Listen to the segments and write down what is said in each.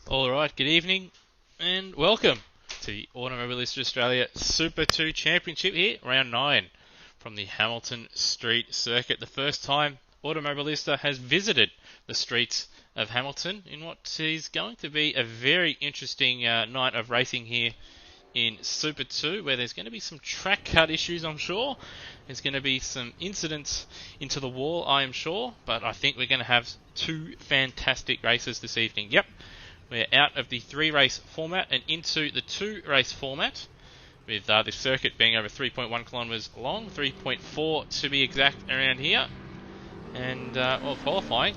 Alright, good evening and welcome to the Automobilista Australia Super 2 Championship here, round 9 from the Hamilton Street Circuit. The first time Automobilista has visited the streets of Hamilton in what is going to be a very interesting night of racing here in Super 2, where there's going to be some track cut issues, I'm sure. There's going to be some incidents into the wall, I am sure, but I think we're going to have two fantastic races this evening. Yep. We're out of the 3-race format and into the 2-race format, with the circuit being over 3.1 kilometres long, 3.4 to be exact around here. And qualifying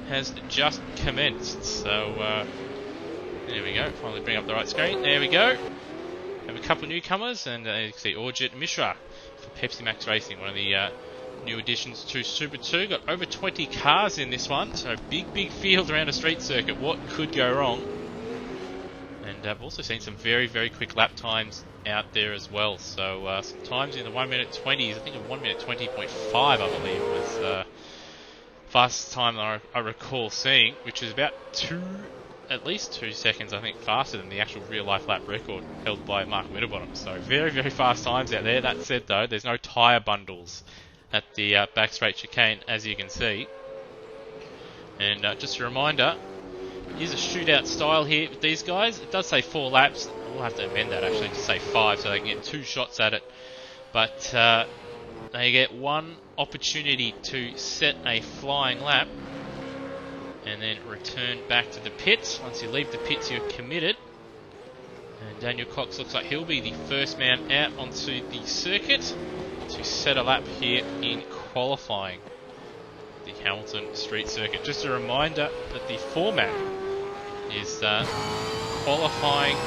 has just commenced. So there we go. Finally bring up the right screen. There we go. Have a couple of newcomers, and you can see Orjit Mishra for Pepsi Max Racing, one of the new additions to Super 2. Got over 20 cars in this one, so big field around a street circuit. What could go wrong? And I've also seen some very quick lap times out there as well. So some times in the 1 minute 20s, I think of 1 minute 20.5 I believe was fastest time that I recall seeing, which is about at least 2 seconds I think faster than the actual real life lap record held by Mark Winterbottom. So very fast times out there. That said though, there's no tyre bundles at the back straight chicane, as you can see. And just a reminder, it is a shootout style here with these guys. It does say 4 laps. We'll have to amend that actually to say 5 so they can get 2 shots at it. But they get one opportunity to set a flying lap and then return back to the pits. Once you leave the pits, you're committed. And Daniel Cox looks like he'll be the first man out onto the circuit to set a lap here in qualifying the Hamilton Street Circuit. Just a reminder that the format is qualifying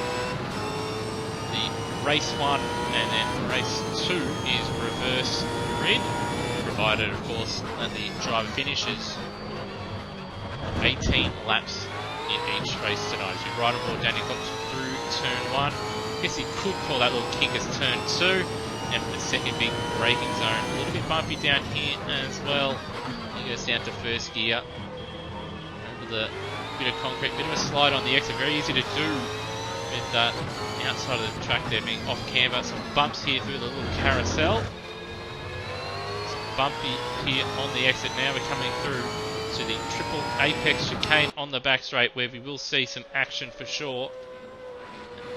the race 1 and then race 2 is reverse grid, provided of course that the driver finishes 18 laps in each race tonight. As you ride on board Daniel Cox through turn 1. I guess you could call that little kink as turn 2. And for the second big braking zone, a little bit bumpy down here as well. He goes down to first gear. Over the bit of concrete, bit of a slide on the exit. Very easy to do with that outside of the track there being off camber. Some bumps here through the little carousel. It's bumpy here on the exit now. We're coming through to the triple apex chicane on the back straight, where we will see some action for sure.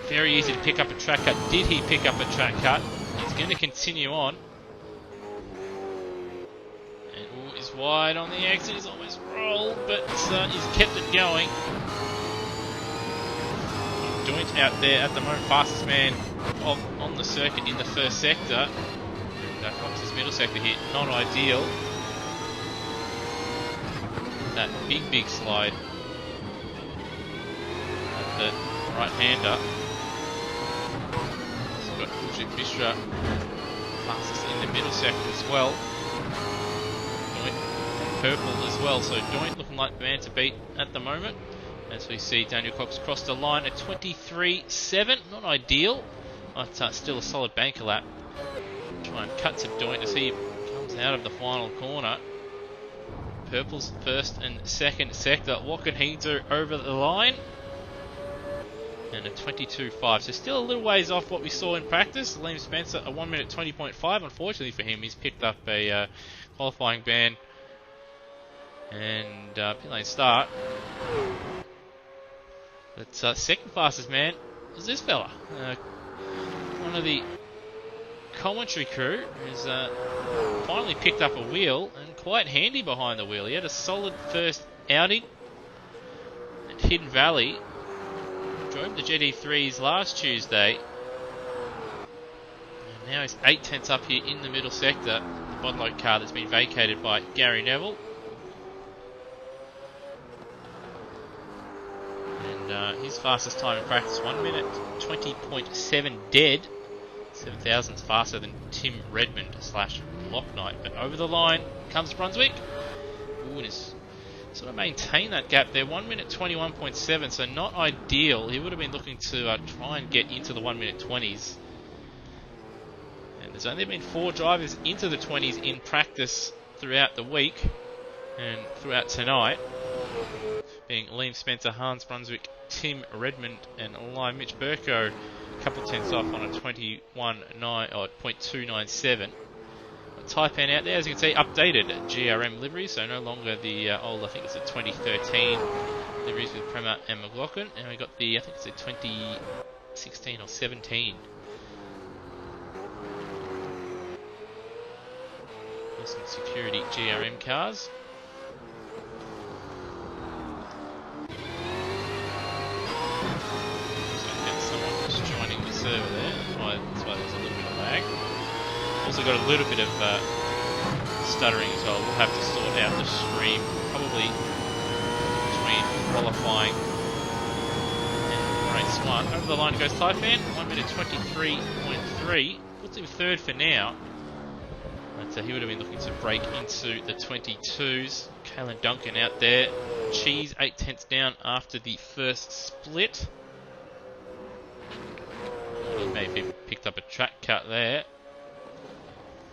Very easy to pick up a track cut. Did he pick up a track cut? He's going to continue on. And is wide on the exit. He's almost rolled, but he's kept it going. Doint out there at the moment, fastest man on the circuit in the first sector. And Fox's middle sector here, not ideal. That big slide at the right-hander. Got Ulrich Mishra fastest in the middle sector as well. Doint purple as well, so Doint looking like the man to beat at the moment. As we see Daniel Cox cross the line at 23.7, not ideal, but still a solid banker lap. Try and cut to Doint as he comes out of the final corner. Purple's first and second sector. What can he do over the line? And a 22.5. So still a little ways off what we saw in practice. Liam Spencer, a 1 minute 20.5. Unfortunately for him, he's picked up a qualifying ban and pit lane start. But second fastest man was this fella. One of the commentary crew who's finally picked up a wheel and quite handy behind the wheel. He had a solid first outing at Hidden Valley. Drove the GT3s last Tuesday. And now he's 8 tenths up here in the middle sector. The Bodlow car that's been vacated by Gary Neville. And his fastest time in practice, 1 minute 20.7 dead. 7,000s faster than Tim Redmond / Lock Knight. But over the line comes Brunswick. Ooh, and has sort of maintained that gap there. 1 minute 21.7, so not ideal. He would have been looking to try and get into the 1 minute 20s. And there's only been 4 drivers into the 20s in practice throughout the week and throughout tonight, being Liam Spencer, Hans Brunswick, Tim Redmond and Lime Mitch Burko, a couple tenths off on a 21.297. Taipan out there, as you can see, updated GRM livery, so no longer the old, I think it's a 2013 liveries with Prema and McLaughlin, and we got the, I think it's a 2016 or 17. Some security GRM cars. So someone just joining the server there, that's why there's a little bit of lag. Also got a little bit of stuttering as well. We'll have to sort out the stream probably between qualifying and race 1. Over the line goes Taipan, 1 minute 23.3. Puts him third for now. But he would have been looking to break into the 22s. Kalen Duncan out there. Cheese 8 tenths down after the first split. He may have picked up a track cut there.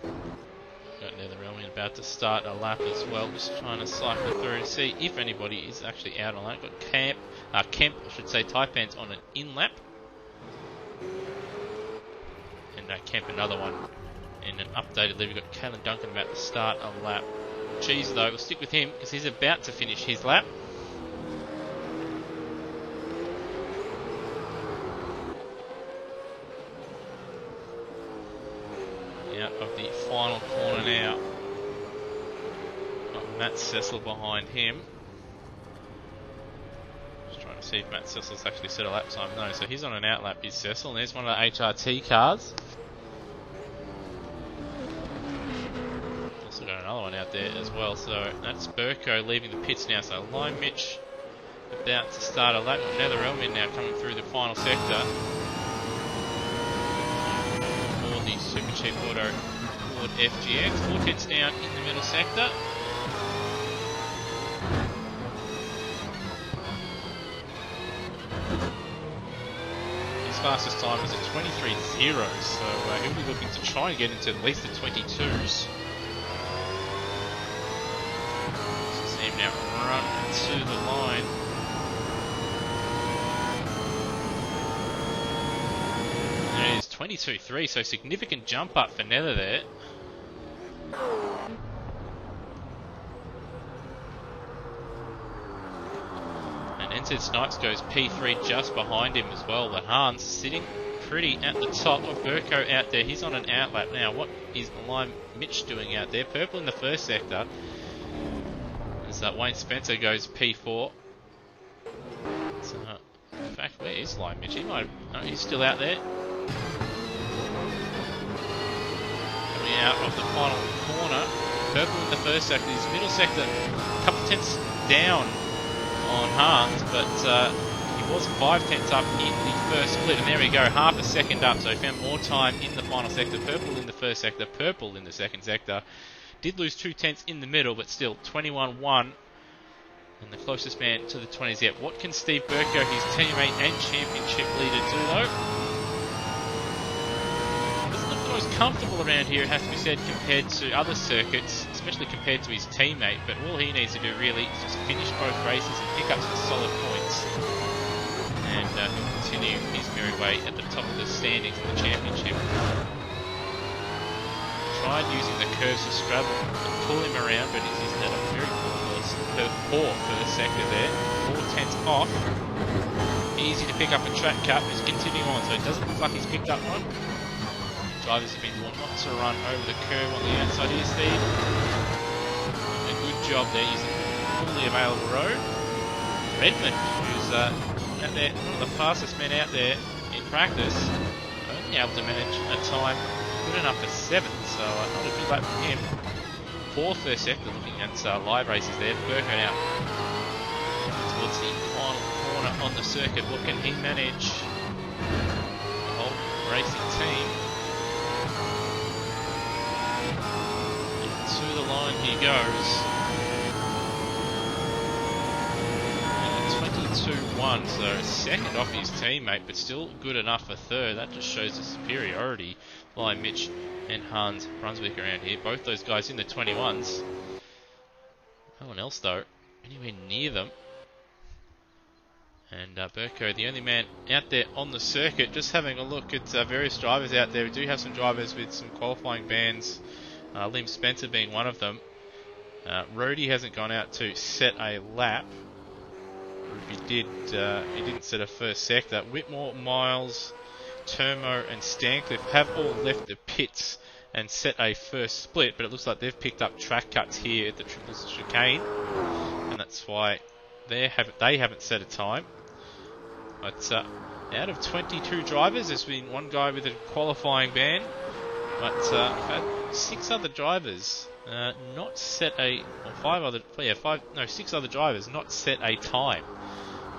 Got Netherrealm about to start a lap as well, just trying to cycle through and see if anybody is actually out on that. Got Kemp, I should say, Taipan's on an in lap, and Kemp another one in an updated lead. We've got Kalen Duncan about to start a lap. Cheese though, we'll stick with him because he's about to finish his lap. Out of the final corner now. Got Matt Cecil behind him. Just trying to see if Matt Cecil's actually set a lap time. No, so he's on an out lap, is Cecil, and there's one of the HRT cars. Also got another one out there as well, so that's Burko leaving the pits now. So Lime Mitch about to start a lap. Netherrealm in now coming through the final sector. Super Cheap Auto Ford FGX, 4 tenths down in the middle sector. His fastest time is a 23.0, so he'll be looking to try and get into at least the 22s. See him now run to the line. It is 22.3, so significant jump up for Nether there. And NZ Snipes goes P3 just behind him as well, but Hans sitting pretty at the top of Burko out there. He's on an out lap now. What is Lime Mitch doing out there? Purple in the first sector. As Wayne Spencer goes P4. So, in fact, where is Lime Mitch? He's still out there. Coming out of the final corner. Purple in the first sector. His middle sector, a couple tenths down on Hans, but he was 5 tenths up in the first split. And there we go, half a second up. So he found more time in the final sector. Purple in the first sector, purple in the second sector. Did lose 2 tenths in the middle, but still 21-1. And the closest man to the 20s yet. What can Steve Burko, his teammate and championship leader, do though? Most comfortable around here, it has to be said, compared to other circuits, especially compared to his teammate, but all he needs to do really is just finish both races and pick up some solid points, and he'll continue his merry way at the top of the standings in the championship. Tried using the curves to straddle and pull him around, but he's had a very poor first sector there, 4 tenths off. Easy to pick up a track cut, he's continuing on, so it doesn't look like he's picked up one. Drivers have been warned not to run over the curve on the outside here, Steve. A good job there using a fully available road. Redmond, who's out there, one of the fastest men out there in practice, only able to manage a time good enough for 7th, so not a good lap from him. 4th first sector, looking at live races there. Burko out towards the final corner on the circuit. What can he manage? The whole racing team. To the line he goes. And a 22-1, so second off his teammate, but still good enough for third. That just shows the superiority by Mitch and Hans Brunswick around here. Both those guys in the 21s. No one else though anywhere near them. And Burko, the only man out there on the circuit, just having a look at various drivers out there. We do have some drivers with some qualifying bans, Lim Spencer being one of them. Rody hasn't gone out to set a lap. If he didn't set a first sector. Whitmore, Miles, Termo and Stancliffe have all left the pits and set a first split, but it looks like they've picked up track cuts here at the Triples Chicane, and that's why they haven't set a time. But out of 22 drivers, there's been one guy with a qualifying ban, but we've had 6 other drivers not set a, or 6 other drivers not set a time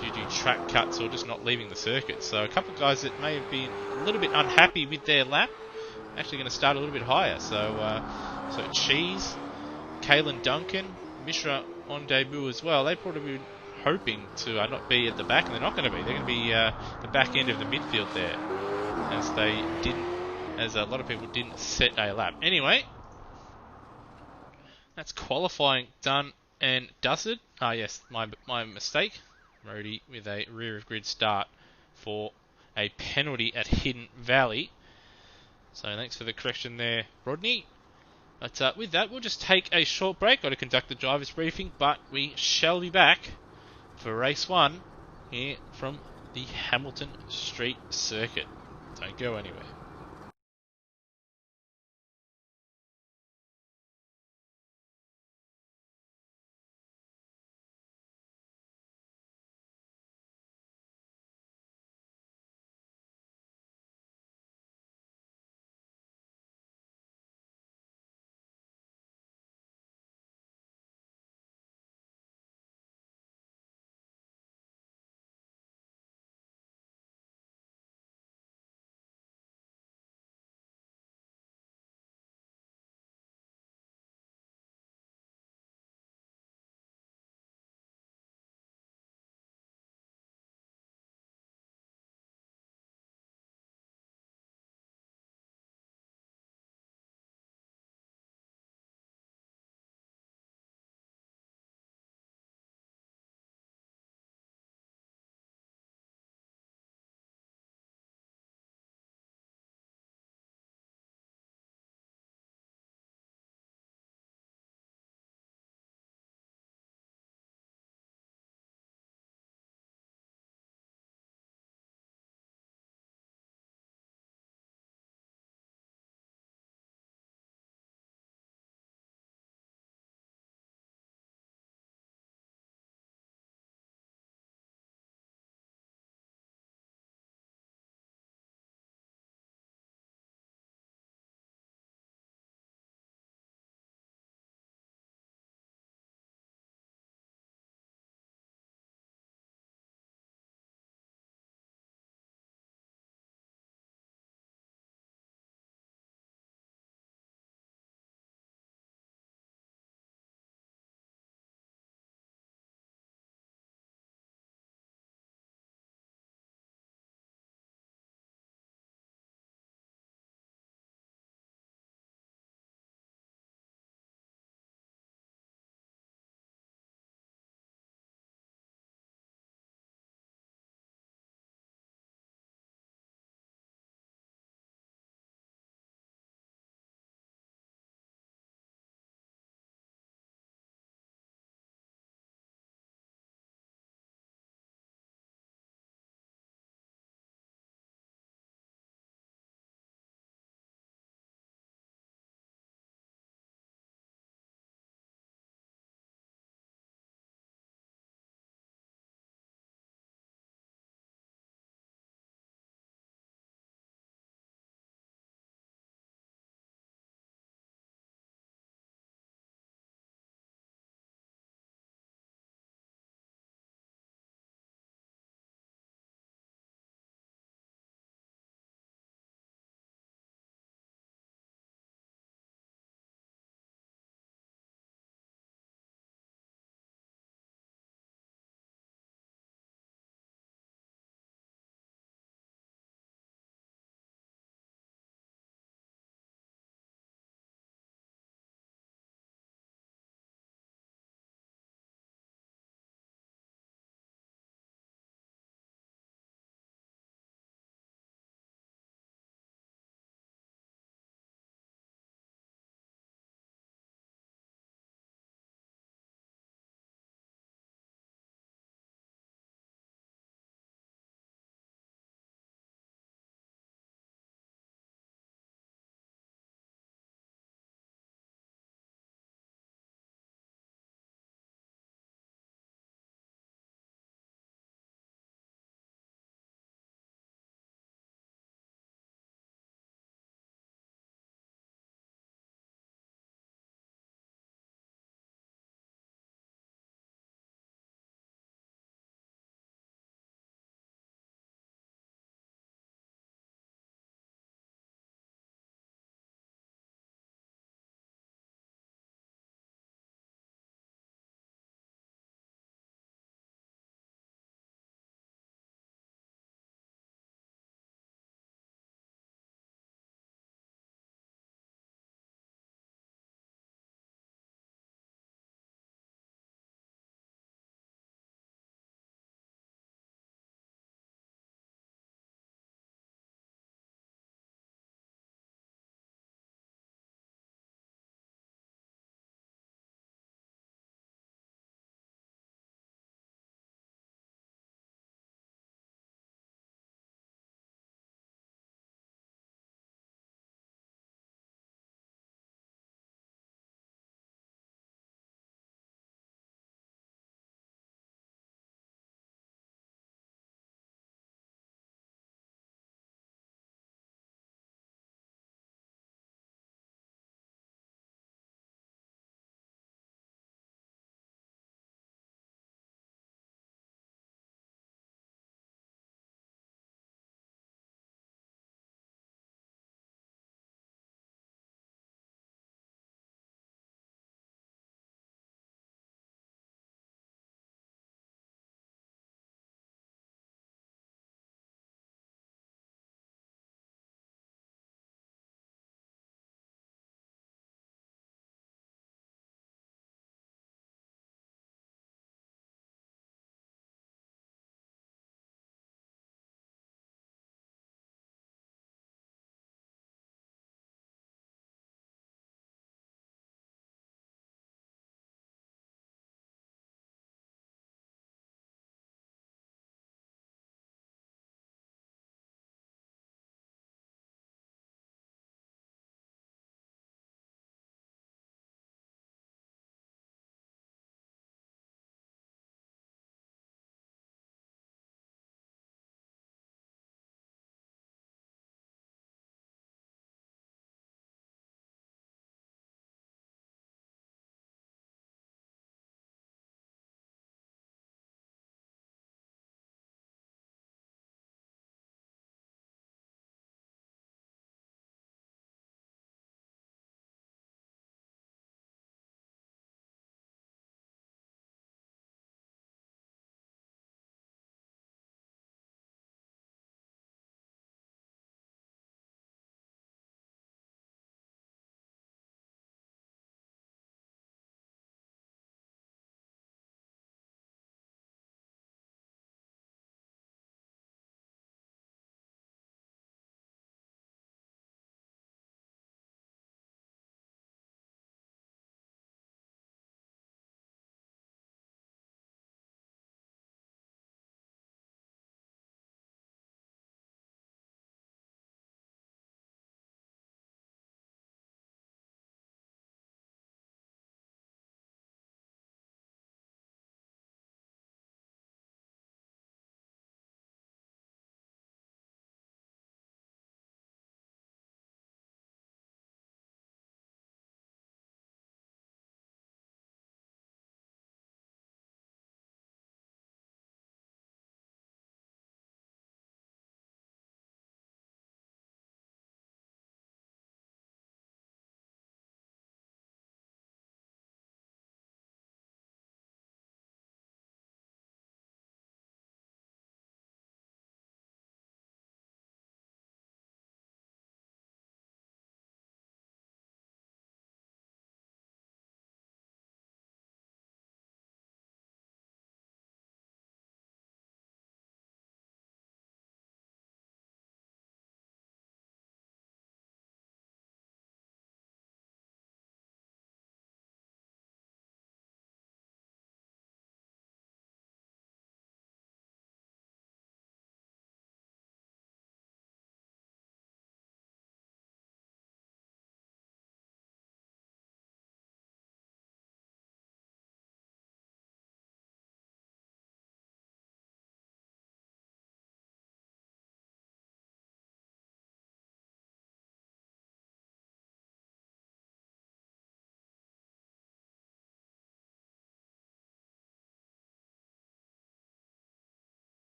due to track cuts or just not leaving the circuit. So a couple of guys that may have been a little bit unhappy with their lap, actually going to start a little bit higher. So Cheese, Kalen Duncan, Mishra on debut as well. They probably been hoping to not be at the back, and they're not going to be. They're going to be the back end of the midfield there, as a lot of people didn't set a lap. Anyway, that's qualifying done and dusted. Yes, my mistake. Rody with a rear of grid start for a penalty at Hidden Valley. So thanks for the correction there, Rodney. But with that, we'll just take a short break. Got to conduct the driver's briefing, but we shall be back for race 1 here from the Hamilton Street Circuit. Don't go anywhere.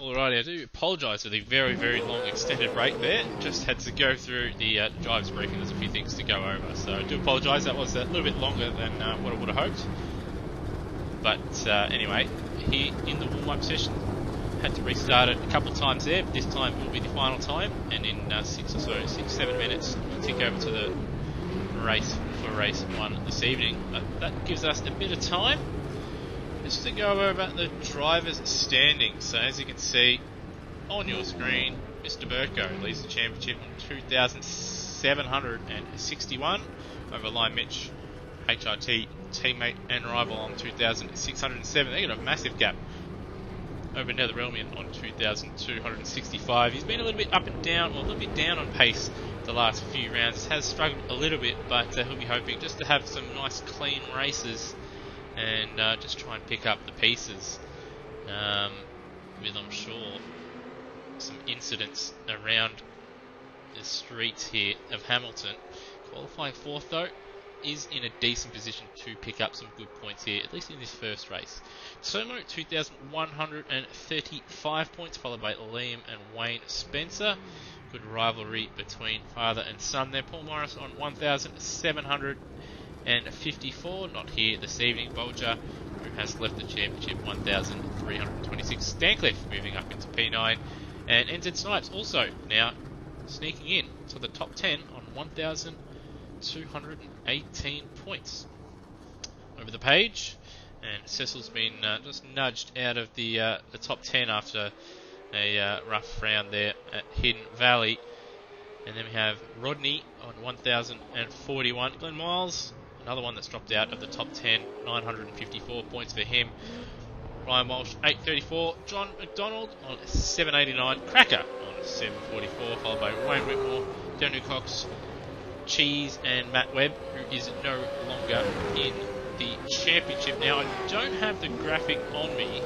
Alrighty, I do apologise for the very, very long extended break there. Just had to go through the driver's briefing. There's a few things to go over, so I do apologise. That was a little bit longer than what I would have hoped. But anyway, here in the warm-up session, had to restart it a couple of times there, but this time will be the final time, and in 6-7 minutes, we'll tick over to the race for race 1 this evening. But that gives us a bit of time just to go over the drivers' standings. So as you can see on your screen, Mr. Burko leads the championship on 2,761 over Line Mitch, HRT teammate and rival on 2,607. They got a massive gap over Netherrealmian on 2,265. He's been a little bit up and down, or a little bit down on pace the last few rounds. Has struggled a little bit, but he'll be hoping just to have some nice clean races and just try and pick up the pieces with, I'm sure, some incidents around the streets here of Hamilton. Qualifying fourth though, is in a decent position to pick up some good points here, at least in this first race. Somo, 2,135 points, followed by Liam and Wayne Spencer. Good rivalry between father and son there. Paul Morris on 1,754, not here this evening. Bolger, who has left the championship, 1,326. Stancliffe moving up into P9. And NZ Snipes also now sneaking in to the top 10 on 1,218 points. Over the page, and Cecil's been just nudged out of the top 10 after a rough round there at Hidden Valley. And then we have Rodney on 1,041. Glenn Miles, another one that's dropped out of the top 10, 954 points for him. Ryan Walsh, 834. John McDonald on 789. Cracker on 744, followed by Wayne Whitmore, Daniel Cox, Cheese, and Matt Webb, who is no longer in the championship. Now, I don't have the graphic on me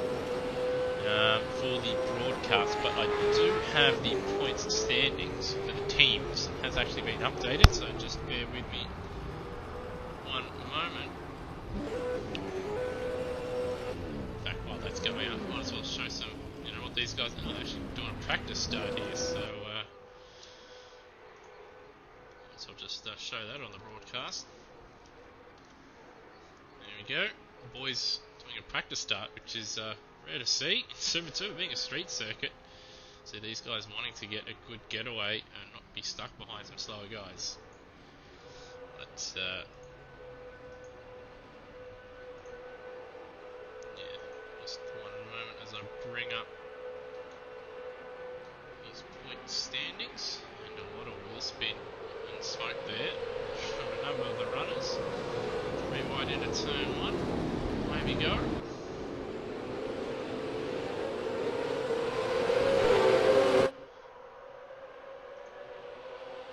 for the broadcast, but I do have the points standings for the teams. It has actually been updated, so just bear with me one moment. In fact, while that's going on, I might as well show some, what these guys are actually doing a practice start here, so I'll just show that on the broadcast. There we go. The boys doing a practice start, which is rare to see in Super 2, being a street circuit. So these guys wanting to get a good getaway and not be stuck behind some slower guys. But yeah, just one moment as I bring up these point standings. And a lot of wheel spin and smoke there from a number of the runners. Three wide into turn 1. Away we go.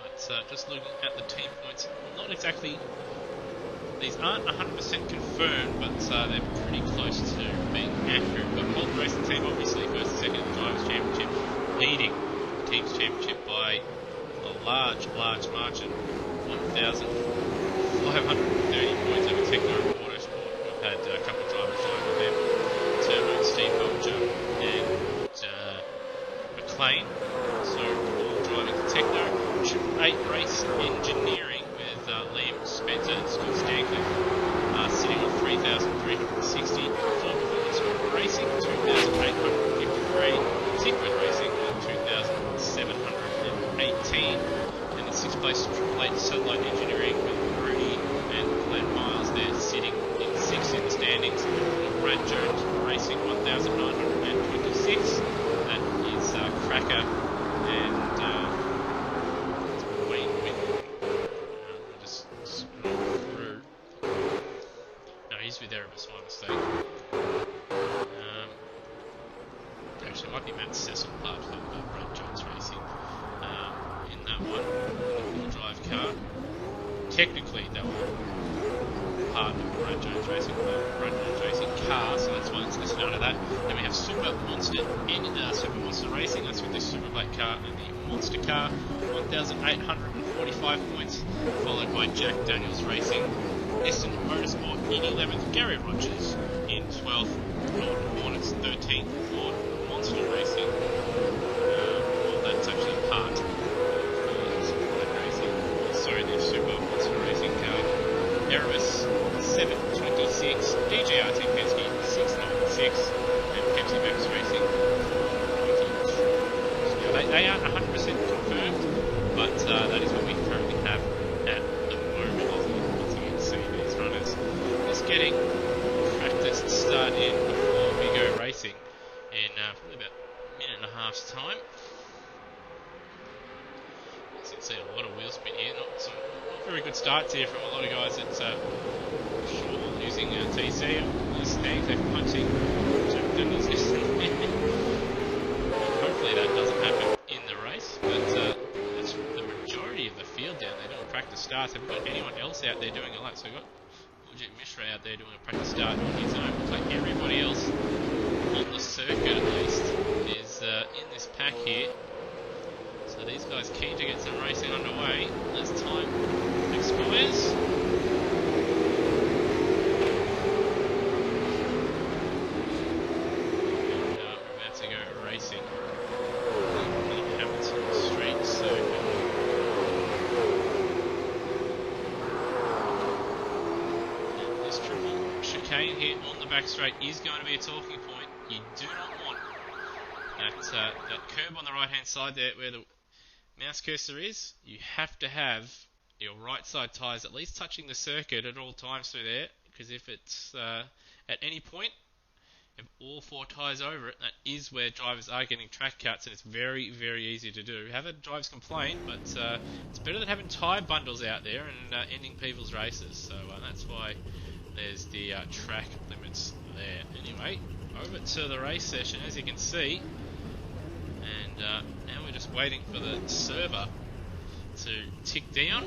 But just looking at the team points, not exactly, these aren't 100% confirmed, but they're pretty close to being accurate. But Bolton Racing Team, obviously, first and second in the Drivers' Championship, leading the team's championship by a large margin, 1,530 points over Techno Autosport. We've had a couple of drivers over them, Turbo, Steve Bolger, and McLean. So all driving for Techno. 8 race engineering with Liam Spencer and Scott Stancliffe sitting on 3,360. Ford Performance Racing, 2,853. Tickworth Racing on 2,718. And in 6th place, Triple Eight Satellite Engineering with Rudy and Glenn Miles there sitting in 6th in the standings. Brad Jones Racing, 1,926. That is Cracker and Wayne Whitmore. I'll just scroll through. No, he's with Erebus, my mistake. Actually, it might be Matt Cecil, part of Brad Jones Racing. In that one, the full drive car. Technically, that one part of Brad Jones Racing, car, so that's why it's listed under that. Then we have Super Monster Racing, that's with the Super Blade car and the Monster car, 1,845 points, followed by Jack Daniels Racing, Easton Motorsport in 11th, Gary Rogers in 12th, Lord Hornets 13th, Lord Monster Racing. Well, that's actually part of Pride Racing. Sorry, the Super Monster Racing car. Erebus 726, DJRT Penske 696, and Pepsi Max Racing 92. Now, they aren't 100% confirmed, but that is what we currently have at the moment. As you can see, these runners just getting practice start in before we go racing in probably about a minute and a half's time. As you can see, a lot of wheel spin here. Not very good starts here from a lot of guys at Shaw using TC. Stang cliff punching. Hopefully that doesn't happen in the race, but that's the majority of the field down there doing practice starts. Haven't got anyone else out there doing a lap, so we've got Ajit Mishra out there doing a practice start on his own. Looks like everybody else on the circuit at least is in this pack here. So these guys keen to get some racing underway as time expires. And we're about to go racing on the Hamilton Street circuit. And this triple chicane here on the back straight is going to be a talking point. You do not want that curb on the right hand side there where the mouse cursor is. You have to have your right side tyres at least touching the circuit at all times through there, because if it's at any point, if all four tyres over it, that is where drivers are getting track cuts, and it's very, very easy to do. Have had drivers complain, but it's better than having tyre bundles out there and ending people's races. So that's why there's the track limits there. Anyway, over to the race session, as you can see. And now we're just waiting for the server to tick down,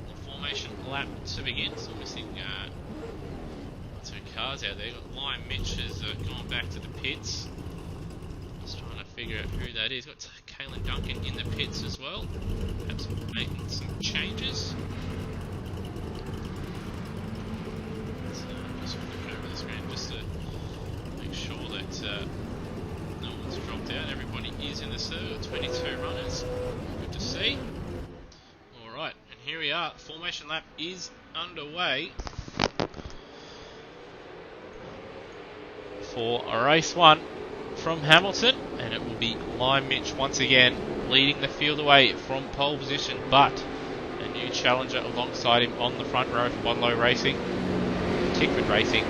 the formation lap to begin. So we're seeing two cars out there. Got Lion Mitch has gone back to the pits. Just trying to figure out who that is. Got Kaylin Duncan in the pits as well. Perhaps making some changes. So just flick over the screen just to make sure that no one's dropped out. Everybody is in the server. 22 runners. Good to see. Alright, and here we are. Formation lap is underway for race 1 from Hamilton, and it will be Lime Mitch once again leading the field away from pole position, but a new challenger alongside him on the front row from Bonlow Racing, Tickford Racing,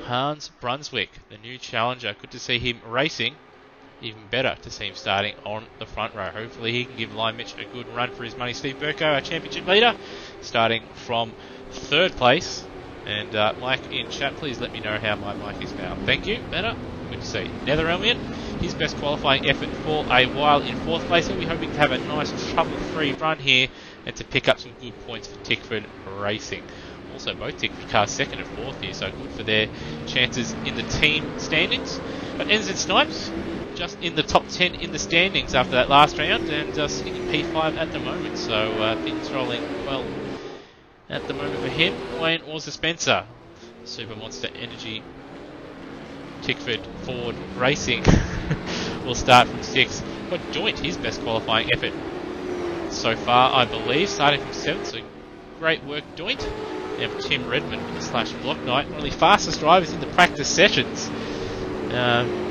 Hans Brunswick, the new challenger. Good to see him racing. Even better to see him starting on the front row. Hopefully he can give Lime Mitch a good run for his money. Steve Burko, our championship leader, starting from 3rd place. And Mike in chat, please let me know how my mic is now. Thank you. Better. Good to see. Netherelmian, his best qualifying effort for a while in 4th place. He'll be hoping to have a nice trouble-free run here and to pick up some good points for Tickford Racing. Also, both Tickford cars 2nd and 4th here, so good for their chances in the team standings. But Ensign Snipes just in the top 10 in the standings after that last round, and sitting in P5 at the moment, so things rolling well at the moment for him. Wayne Orza Spencer, Super Monster Energy, Tickford Ford Racing will start from 6th. But Joint, his best qualifying effort so far, I believe, starting from 7th, so great work, Joint. And Tim Redmond / Block Knight, one of the fastest drivers in the practice sessions,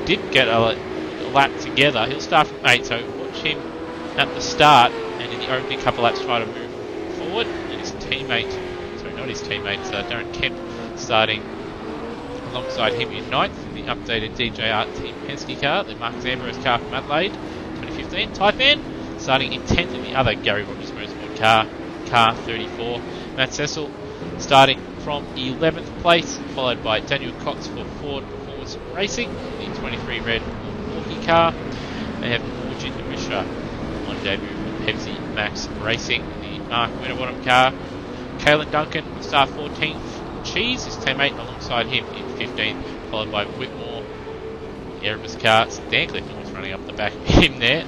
did get a lap together. He'll start from 8, so watch him at the start and in the opening couple laps try to move forward. And his teammate, sorry, not his teammate, Darren Kemp starting alongside him in 9th in the updated DJR Team Penske car, the Marcus Ambrose car from Adelaide 2015. Taipan starting in 10th in the other Gary Rogers Motorsport car 34. Matt Cecil starting from 11th place, followed by Daniel Cox for Ford Performance Racing, the 23 red Milwaukee car. They have Ajit Mishra on debut for Pepsi Max Racing, the Mark Winterbottom car. Kaylin Duncan will start 14th. Cheese, his teammate, alongside him in 15th, followed by Whitmore, the Erebus car. Stancliffe almost running up the back of him there.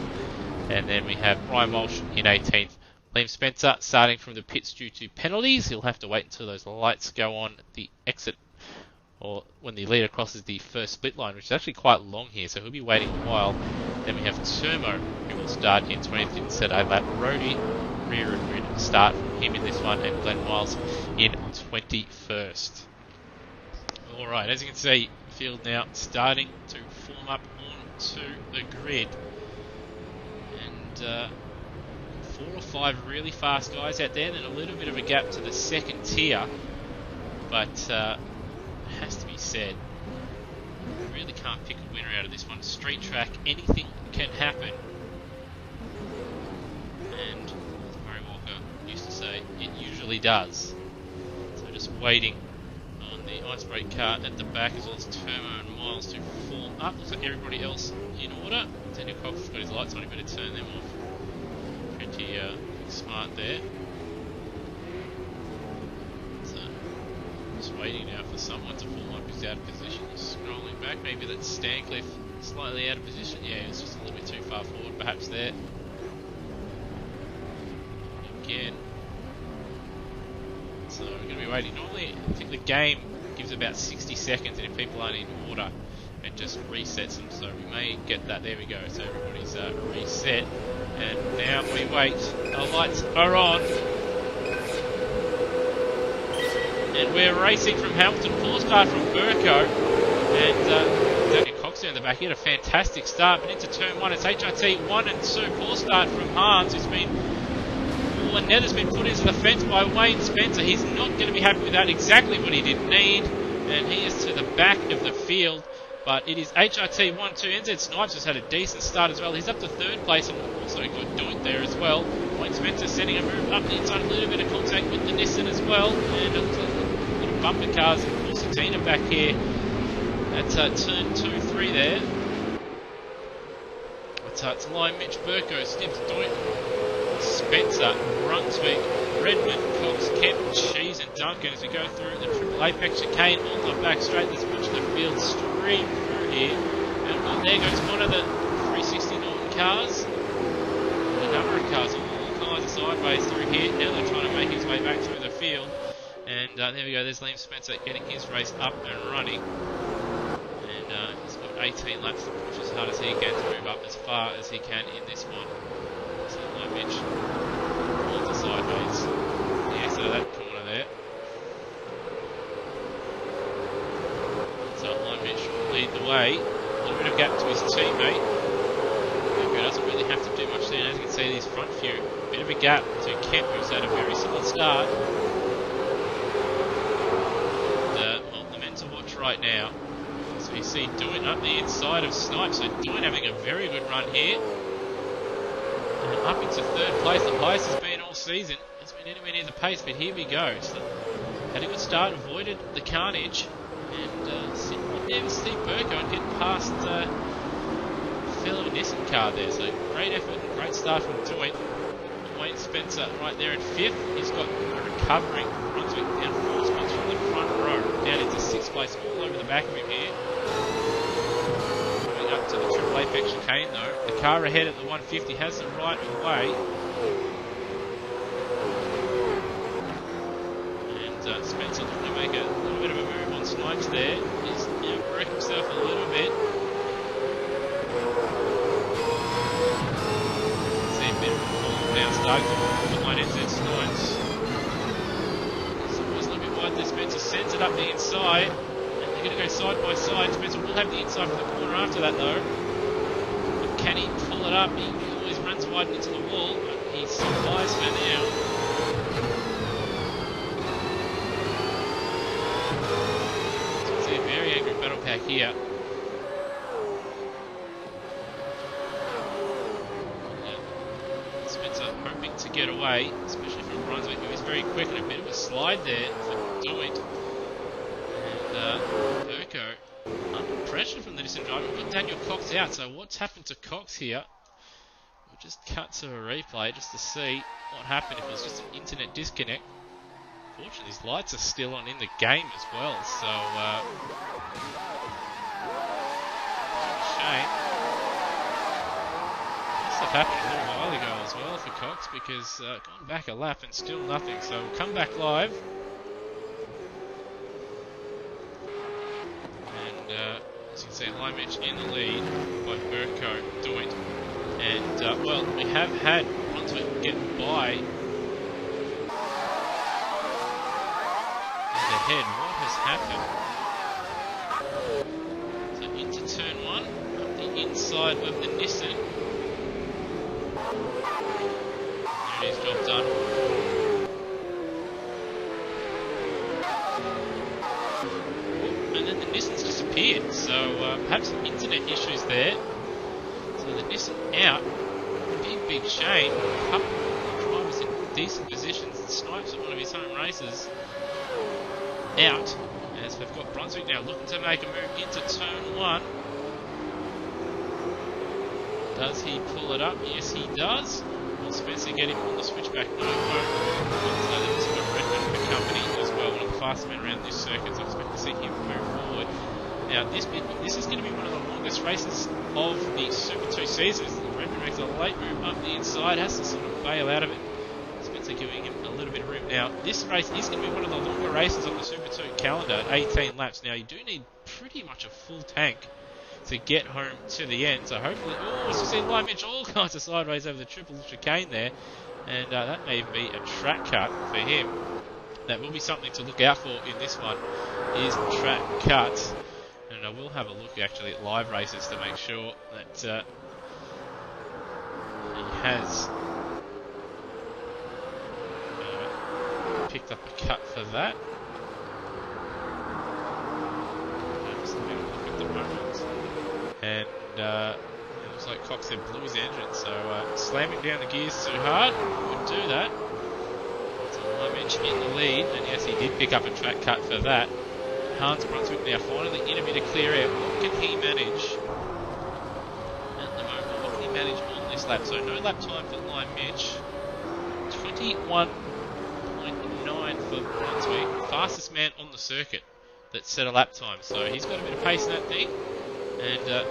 And then we have Brian Walsh in 18th. Liam Spencer starting from the pits due to penalties. He'll have to wait until those lights go on at the exit or when the leader crosses the first split line, which is actually quite long here, so he'll be waiting a while. Then we have Turmo, who will start in 20th instead of that. Rody, rear and grid start from him in this one, and Glenn Miles in 21st. Alright, as you can see, field now starting to form up onto the grid. And 4 or 5 really fast guys out there, then a little bit of a gap to the second tier. But it has to be said, you really can't pick a winner out of this one. Street track, anything can happen. And as Murray Walker used to say, it usually does. So just waiting on the ice brake car at the back, as well as Turmo and Miles to form up. Looks like everybody else in order. Daniel Cox has got his lights on, he better turn them off. Pretty smart there. So, just waiting now for someone to form up who's out of position. Scrolling back, maybe that's Stancliffe slightly out of position. Yeah, it's just a little bit too far forward perhaps there. Again. So we're going to be waiting. Normally, I think the game gives about 60 seconds, and if people aren't in order, it just resets them. So we may get that. There we go. So everybody's reset. And now we wait. Our lights are on. And we're racing from Hamilton. Full start from Burko. And Daniel Cox down the back. He had a fantastic start. But into turn 1, it's HRT 1 and 2. Full start from Hans, who's been... and net has been put into the fence by Wayne Spencer. He's not going to be happy with that. Exactly what he didn't need. And he is to the back of the field. But it is HRT 1-2. NZ Snipes has had a decent start as well. He's up to 3rd place, and also good doing there as well. Wayne Spencer sending a move up the inside. A little bit of contact with the Nissan as well. And it looks like a little bumper cars. And Corsatina back here at turn 2-3 there. It's Lime, Mitch, Burko, Stibbs, Doyle, Spencer, Brunswick, Redmond, Cox, Kemp, Cheese and Duncan as we go through the Triple Apex chicane, all the back straight. Let's watch the field stream through here. And there goes one of the 360 Norton cars. A number of cars, all kinds of sideways through here. Now they're trying to make his way back through the field. And there we go, there's Liam Spencer getting his race up and running. And he's got 18 laps to push as hard as he can to move up as far as he can in this one. So Lime Mitch onto sideways. Yeah, so that corner there. So Lime Mitch will lead the way. A little bit of gap to his teammate. He doesn't really have to do much there. As you can see, these front few, a bit of a gap to Kemp, who's had a very solid start. And, well, the men to watch right now. So you see Duin up the inside of Snipes. So Duin having a very good run here. And up into 3rd place. The highest has been all season. It's been anywhere near the pace, but here we go. So had a good start, avoided the carnage. And sitting right there with Steve Burko and getting past fellow Nissan car there. So great effort and great start from Duin. Wayne Spencer right there in 5th. He's got a recovering Brunswick down 4 spots from the front row. Down into 6th place, all over the back of him here. Coming up to the Triple Apex chicane though. The car ahead at the 150 has the right of way. And Spencer looking to make a little bit of a move on Snipes there. He's broke himself a little bit. See a bit of a fall down, starting to behind NZ Snipes. So it was a little bit wide there. Spencer sends it up the inside. And they're going to go side by side. Spencer will have the inside for the corner after that though. But can he pull it up? He always runs wide into the wall. But he survives for now. Very angry battle pack here. Spencer hoping to get away, especially from Brunswick, who is very quick, and a bit of a slide there for Doit. And Burko under pressure from the Nissan driver. We've got Daniel Cox out, so what's happened to Cox here? We'll just cut to a replay just to see what happened, if it was just an internet disconnect. Fortunately, his lights are still on in the game as well, so shame. This stuff happened a little while ago as well for Cox, because gone back a lap and still nothing, so we'll come back live. see high match in the lead by Burko Doint. And, well, we have had Brunswick get by and ahead. What has happened? So into turn 1, up the inside of the Nissan. There it is, job done. And then the Nissan's disappeared, so perhaps some internet issues there. So the Nissan out. Big shame. A couple of drivers in decent positions. Snipes at one of his home races out. As we've got Brunswick now looking to make a move into turn 1. Does he pull it up? Yes, he does. Will Spencer get him on the switchback? No, won't. So there's got Redmond for company as well. One of the fastest men around this circuit, so I expect to see him move forward. Now, this is going to be one of the longest races of the Super 2 seasons. Redmond makes a late move up the inside, has to sort of bail out of it. Spencer giving him a little bit of room. Now, this race is going to be one of the longer races on the Super 2 calendar at 18 laps. Now, you do need pretty much a full tank to get home to the end. So hopefully, as you see, Light Mitch all kinds of sideways over the triple chicane there. And that may be a track cut for him. That will be something to look out for in this one, is track cuts. And I will have a look actually at live races to make sure that he has picked up a cut for that. Just having a look at the moment. And it looks like Cox had blew his engine, so slamming down the gears too hard would do that. So Lumage in the lead, and yes, he did pick up a track cut for that. Hans Brunswick now finally in a bit of clear air. What can he manage at the moment? What can he manage on this lap? So no lap time for Lime Mitch. 21.9 for Brunswick. Fastest man on the circuit that set a lap time. So he's got a bit of pace in that thing. And a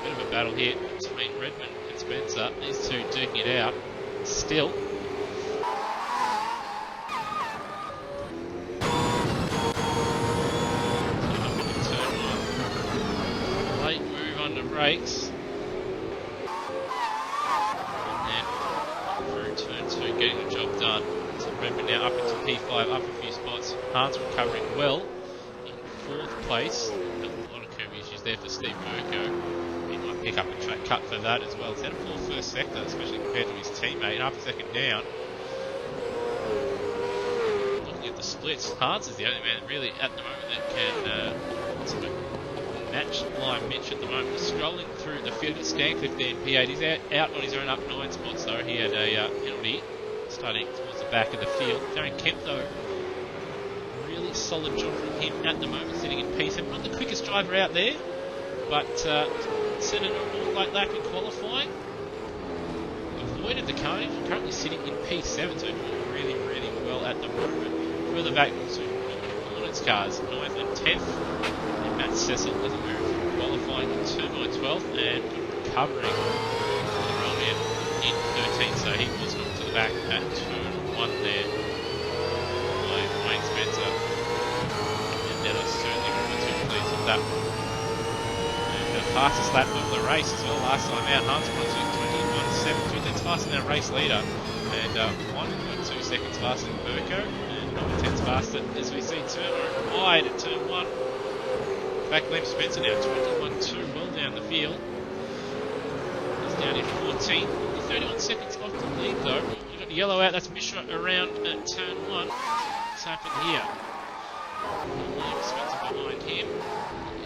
bit of a battle here between Redmond and Spencer. These two duking it out. Still. Brakes, and then through turn 2 getting the job done. So Redmond now up into P5, up a few spots. Hans recovering well in 4th place. A lot of curb issues there for Steve Burko. He might pick up a track cut for that as well. He's had a poor first sector, especially compared to his teammate. Half a second down. Looking at the splits, Hans is the only man really at the moment that can sort of match Lime Mitch at the moment. He's scrolling through the field at Stancliffe there in P8. He's out on his own up 9 spots though. He had a penalty starting towards the back of the field. Darren Kemp though, really solid job from him at the moment, sitting in P7. Not the quickest driver out there, but set an all late lap in qualifying. Avoided the carnage, currently sitting in P7, so doing really, really well at the moment. Further back also Hornets cars, 9th and 10th. Matt Cecil has a move qualifying in turn 9 12th and recovering the Roman in 13th, so he was knocked to the back at turn 1 there by Wayne Spencer. And Nether certainly were too pleased with that one. And the fastest lap of the race as well last time out, Hans Brunswick 21.72, that's faster than our race leader, and 1.2 seconds faster than Burko, and 9 tenths faster as we see turn wide at turn 1. Back Liam Spencer now, 21.2, well down the field. He's down in 14th. 31 seconds off the lead though. You've got the yellow out, that's Mishra around at turn 1. What's happened here? Liam Spencer behind him.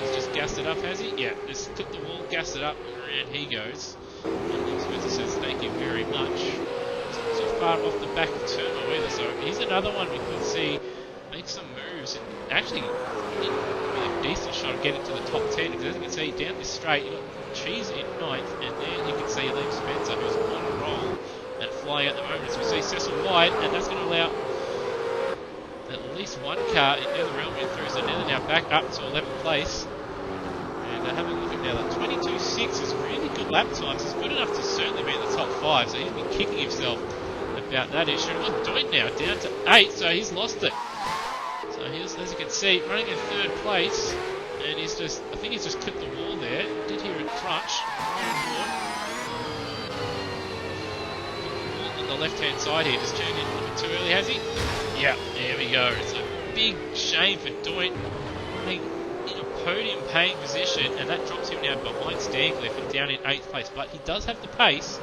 He's just gassed it up, has he? Yeah, just took the wall, gassed it up, and around he goes. And Liam Spencer says thank you very much. He's not too far off the back of turn either, so he's another one we could see make some moves and actually with a decent shot of getting to the top 10, because as you can see down this straight you've got Cheese in 9th, and there you can see Liam Spencer who's on a roll and flying at the moment. So we see Cecil wide, and that's going to allow at least one car in Nether Realm through, so Nether now back up to 11th place. And having a look at Nether, 22.6 is really good lap times. It's good enough to certainly be in the top 5, so he's been kicking himself about that issue. And what's doing now? Down to 8, so he's lost it. So he's, as you can see, running in 3rd place, and he's just, I think he's just clipped the wall there. left-hand side here. Just turned in a little bit too early, has he? Yeah, there we go. It's a big shame for Doint. In a podium-paying position, and that drops him now behind Stancliffe and down in 8th place. But he does have the pace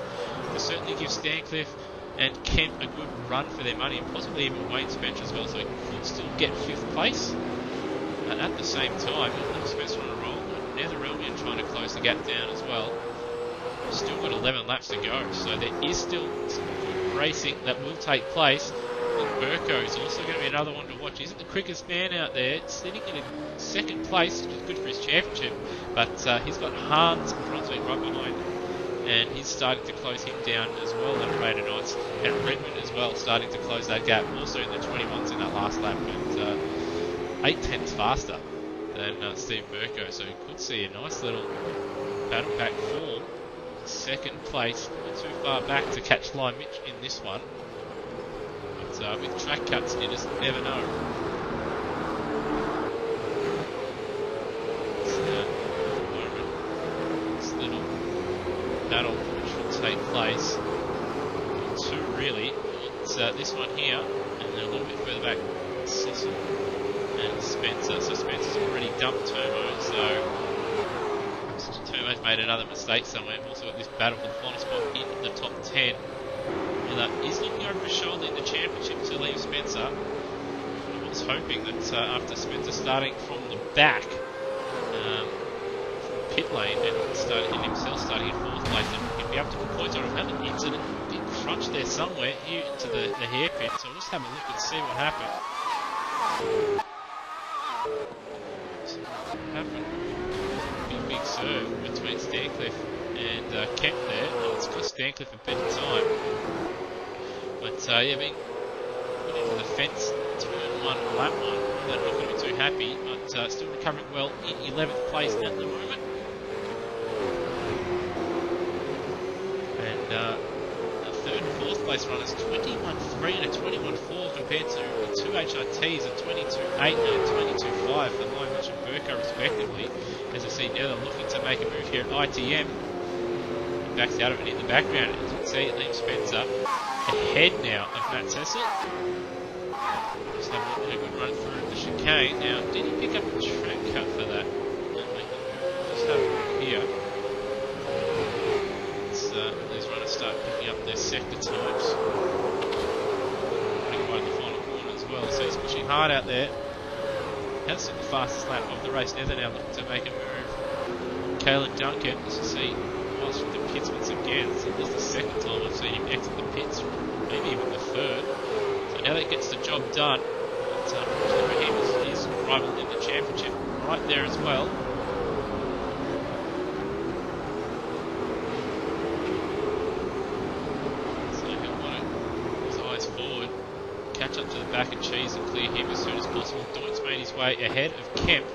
to certainly give Stancliffe and Kemp a good run for their money, and possibly even Wayne Spencer as well, so he could still get 5th place. At the same time, Spencer on a roll, Netherellian trying to close the gap down as well. Still got 11 laps to go, so there is still some good racing that will take place. And Burko is also going to be another one to watch. He's the quickest man out there, sitting in a 2nd place, which is good for his championship, but he's got Hans Brunswick right behind him, and he's starting to close him down as well at a rate of knots, and Redmond as well starting to close that gap, also in the 21s in that last lap, and 8/10 faster than Steve Burko, so we could see a nice little battle pack form. 2nd place, not too far back to catch Lime Mitch in this one. But with track cuts, you just never know. So, this little battle which will take place. Two really. It's this one here, and then a little bit further back, Cecil and Spencer. So Spencer's already dumped Turbo, so Turbo's made another mistake somewhere. We've also got this battle for the final spot in the top 10. And he's looking over his shoulder in the championship to leave Spencer. I was hoping that after Spencer starting from the back, from pit lane, and himself starting in 4th place, that he'd be able to put points on. We've had an incident, big crunch there somewhere here into the hairpin, so we'll just have a look and see what happened. Big serve between Stancliffe and Kemp there. It's cost Stancliffe a better time. But yeah, being put into the fence, turn 1, lap 1, they're not going to be too happy, but still recovering well in 11th place at the moment. And the 3rd and 4th place runners, 21.3 and a 21.4 compared to the 2 HRTs, a 22.8 and a 22.5 for Lime Mitch and Burko respectively. As I see now, they're looking to make a move here at ITM. Backs out of it in the background. As you can see, Liam Spencer ahead now of Matt Cecil. Just have a look at a good run through the chicane. Now, did he pick up a track cut for that? Just have a look here. These runners start picking up their sector times. Running right in the final corner as well, so he's pushing hard out there. Has set the fastest lap of the race. Nether now looking to make a move. Caelan Duncan, as you see, from the pits once again. So this is the 2nd time I've seen him exit the pits, maybe even the 3rd. So now that gets the job done. But him is his rival in the championship right there as well. So he'll want to his eyes forward, catch up to the back and cheese and clear him as soon as possible. Doint's made his way ahead of Kemp.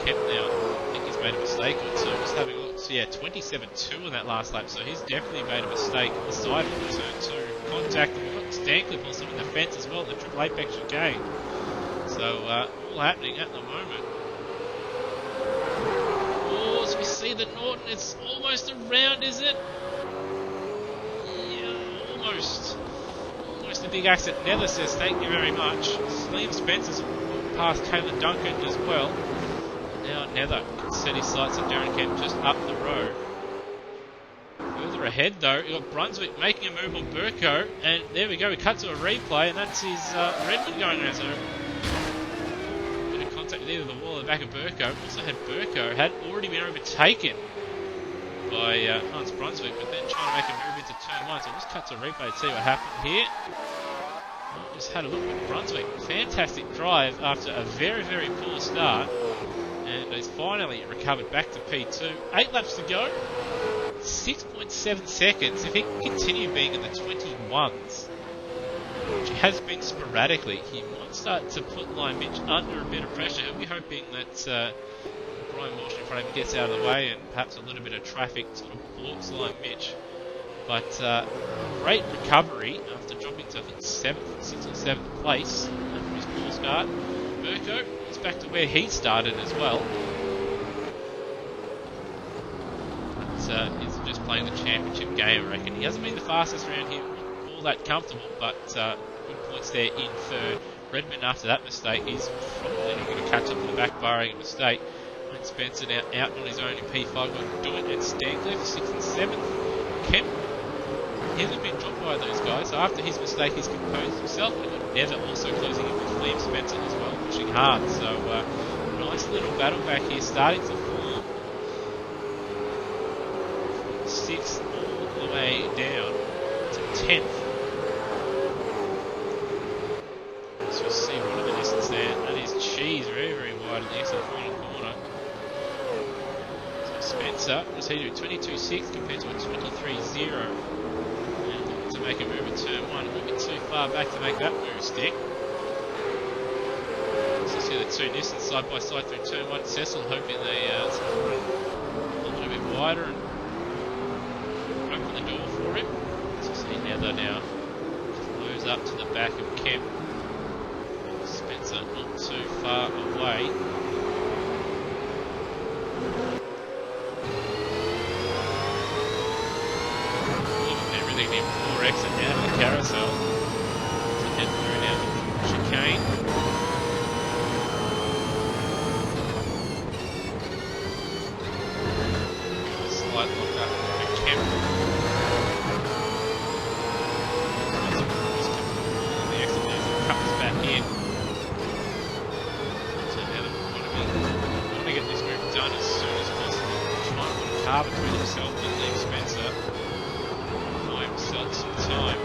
Kemp now, I think he's made a mistake or two. Just having a look. So yeah, 27.2 on that last lap, so he's definitely made a mistake aside from the turn 2 contact. And we've got Stancliffe also in the fence as well, the triple apex chicane. So all happening at the moment. Oh, so we see that Norton is almost around, is it? Yeah, almost. Almost a big accident. Nether says thank you very much. Liam Spencer's past Caelan Duncan as well. Now Nether can set his sights on Darren Kemp just up the road. Further ahead though, you've got Brunswick making a move on Burko, and there we go, we cut to a replay, and that's his Redmond going around. So bit of contact with either the wall or the back of Burko. Also had Burko had already been overtaken by Hans Brunswick, but then trying to make a move into turn 1. So we'll just cut to a replay to see what happened here. Just had a look at Brunswick. Fantastic drive after a very, very poor start. And he's finally recovered back to P2. 8 laps to go. 6.7 seconds. If he can continue being in the 21s, which he has been sporadically, he might start to put Lime Mitch under a bit of pressure. He'll be hoping that Brian Walsh in front of him gets out of the way and perhaps a little bit of traffic sort of blocks Lime Mitch. But great recovery after dropping to, I think, 6th or 7th place after his poor start. Burko is back to where he started as well. But he's just playing the championship game, I reckon. He hasn't been the fastest around here, all that comfortable, but good points there in third. Redmond, after that mistake, he's probably not going to catch up to the back barring a mistake. And Spencer now out on his own in P5, got Doit and Stankler for 6th and 7th. Kemp, he hasn't been dropped by those guys, so after his mistake, he's composed himself. And got Nether also closing in with Liam Spencer as well, pushing hard. So, nice little battle back here, starting to form. 6th all the way down to 10th. So you'll see right in the distance there. That is Cheese, very, very wide in the exit final corner. So Spencer, what's he do? 22.6 compared to a 23.0. And to make a move in turn 1, a little bit too far back to make that move stick. So you see the two distance side by side through turn 1. Cecil hoping they run a little bit wider and open the door for him. So you see Nether now moves up to the back of Kemp. Spencer not too far away. Everything in 4X and down the carousel. So head through now the chicane. A slight lock up for Kemp. The exit moves and comes back in. Get this move done as soon as possible. Try and put a car between himself and Liam Spencer. Buy himself some time.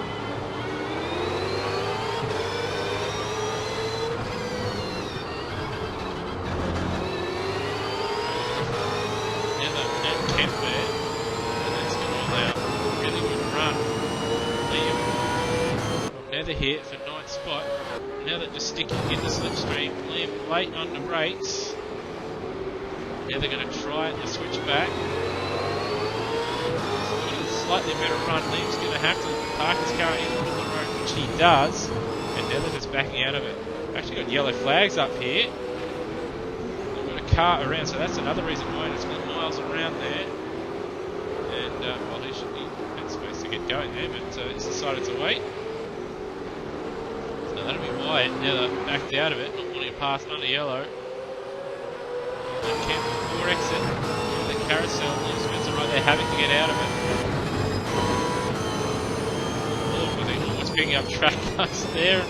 Nether and Kemp there. And that's going to allow a really good run. Liam. Nether here for 9th spot. Now that just sticking in the slipstream. Liam late under brakes. Now they're going to try it and switch back. Slightly better run. Liam's going to have to park his car in the middle of the road, which he does. And now they're just backing out of it. We've actually got yellow flags up here. We've got a car around, so that's another reason why it's got miles around there. And, well, he should be supposed to get going there, but he's decided to wait. So that'll be wide. Now they're backed out of it, not wanting to pass under yellow. Kemp before exit. The carousel, Liam Spencer right there, having to get out of it. Oh, they're almost picking up track cuts there.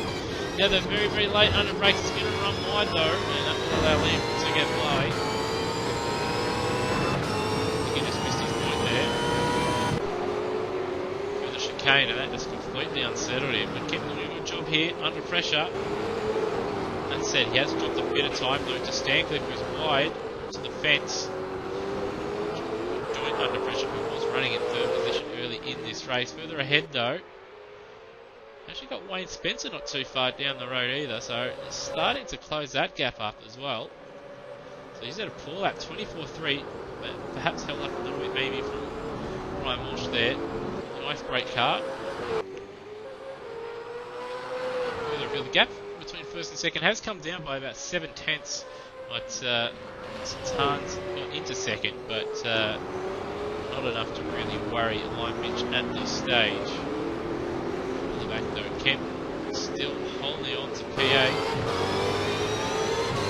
Now they're very, very late under brakes. It's going to run wide though, and that will allow Liam to get by. I think he just missed his point there. For the chicane, and that just completely unsettled him. But Kemp doing a good job here, under pressure. That said, he has dropped a bit of time though to Stankler, who's wide to the fence. Doing under pressure, who was running in 3rd position early in this race. Further ahead though, actually got Wayne Spencer not too far down the road either, so it's starting to close that gap up as well. So he's at a pull at 24.3, but perhaps held up a little bit maybe from Ryan Walsh there. Nice brake car. Further afield, the gap between 1st and 2nd has come down by about 7/10, but Santan's got into 2nd, but not enough to really worry Lime Mitch at this stage. On the back though, Kemp still holding on to PA.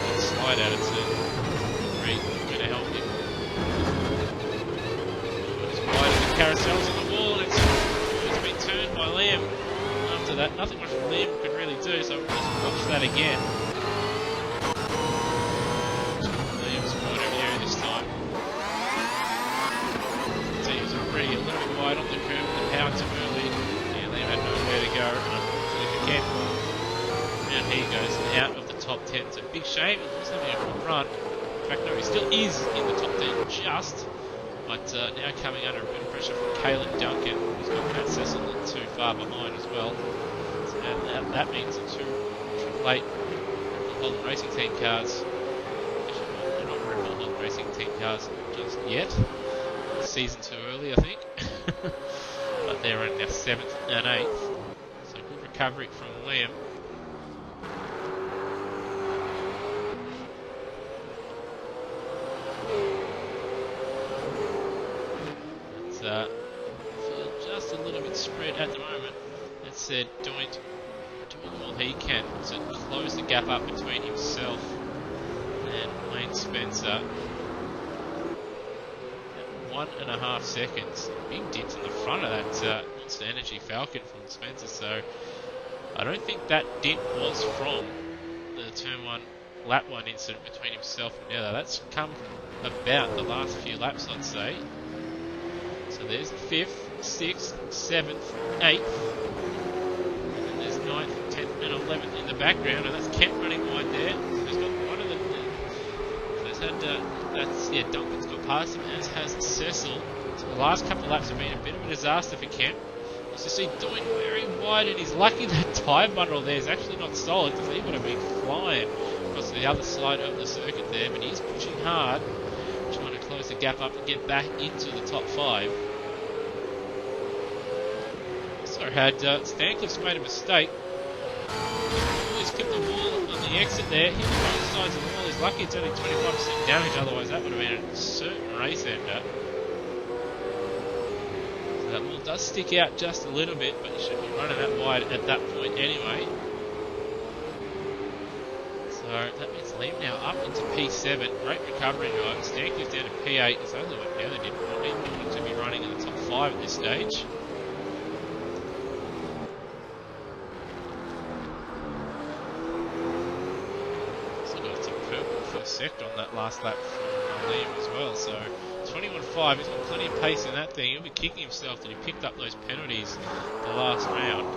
And slide out of 3, going to help him. It's wide of the carousels on the wall, and it's been turned by Liam. After that, nothing much Liam could really do, so we'll just watch that again. Liam's wide over here this time. So he was already a little bit wide on the curb with the power too early. Yeah, Liam had nowhere to go, and unfortunately for Kemp, and he goes out of the top 10. It's a big shame, he was having a good run. In fact, no, he still is in the top 10 just. But now coming under a bit of pressure from Caelan Duncan, who's got Matt Cecil not too far behind as well. So that means the two late Holden Racing Team cars, actually they're not Red Bull Holden Racing Team cars just yet. Season too early, I think. But they're in now 7th and 8th. So good recovery from Liam. feel just a little bit spread at the moment. That said, doing all he can to close the gap up between himself and Wayne Spencer. 1.5 seconds. Big dent in the front of that Monster Energy Falcon from Spencer, so I don't think that dent was from the turn 1, lap 1 incident between himself and Nether. That's come about the last few laps, I'd say. So there's 5th, 6th, 7th, 8th, and then there's 9th, 10th and 11th in the background, and that's Kent running wide there. He's got one of the... Duncan's got past him, as has Cecil. So the last couple of laps have been a bit of a disaster for Kent. As you see, doing very wide, and he's lucky that tyre bundle there is actually not solid, because he would have been flying across the other side of the circuit there, but he's pushing hard, trying to close the gap up and get back into the top 5. Also had Stancliffe's made a mistake. He's kicked the wall on the exit there, hit both sides of the wall. He's lucky it's only 25% damage, otherwise that would have been a certain race ender. So that wall does stick out just a little bit, but you shouldn't be running that wide at that point anyway. So that means Liam now up into P7. Great recovery drive. Stancliffe down to P8. It's only what Nether did. Not even to be running in the top 5 at this stage. Sector on that last lap from Liam as well, so 21.5, he's got plenty of pace in that thing. He'll be kicking himself that he picked up those penalties the last round.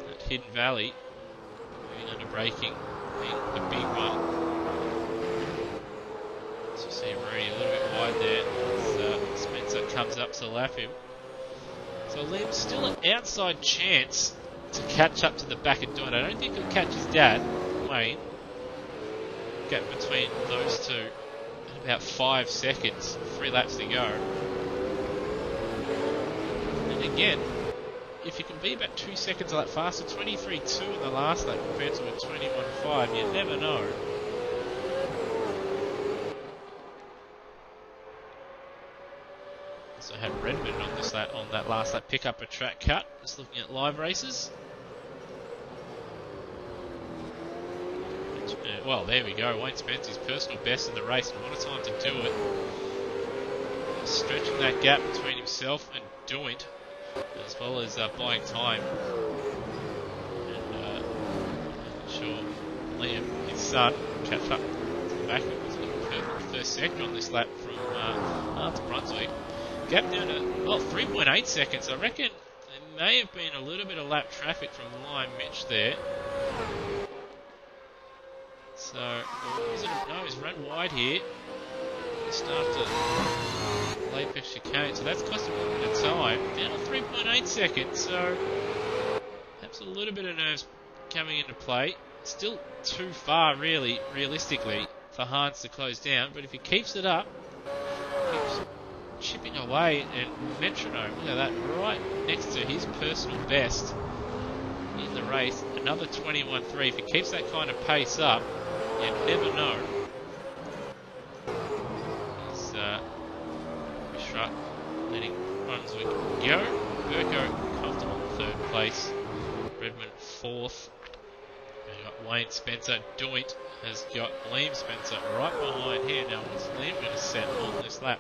That Hidden Valley, moving under braking, being the big one. So you see Rudy a little bit wide there as Spencer comes up to lap him. So Liam's still an outside chance to catch up to the back of Don. I don't think he'll catch his dad, Wayne. Gap between those two in about 5 seconds, 3 laps to go. And again, if you can be about 2 seconds a lap faster, 23.2 in the last lap compared to a 21.5, you never know. Also had Redmond on this lap, on that last lap, pick up a track cut. Just looking at live races. Well, there we go. Wayne Spencer's personal best in the race, and what a time to do it. Stretching that gap between himself and Doint, as well as buying time. And making sure Liam, his son, catch up to the back. It was looking for the first sector on this lap from Arthur Brunswick. Gap down to, well, 3.8 seconds. I reckon there may have been a little bit of lap traffic from Lime Mitch there. So, no, he's run wide here. Just after Apex chicane, so that's cost him a little bit of time. Down to 3.8 seconds, so perhaps a little bit of nerves coming into play. Still too far, really, realistically, for Hans to close down, but if he keeps it up, keeps chipping away, and Metronome, look at that, right next to his personal best in the race, another 21.3. If he keeps that kind of pace up, you never know. He's Mishra letting Brunswick go. Burko comfortable in 3rd place. Redmond 4th. We've got Wayne Spencer. Doint has got Liam Spencer right behind here. Now, what's Liam going to set on this lap?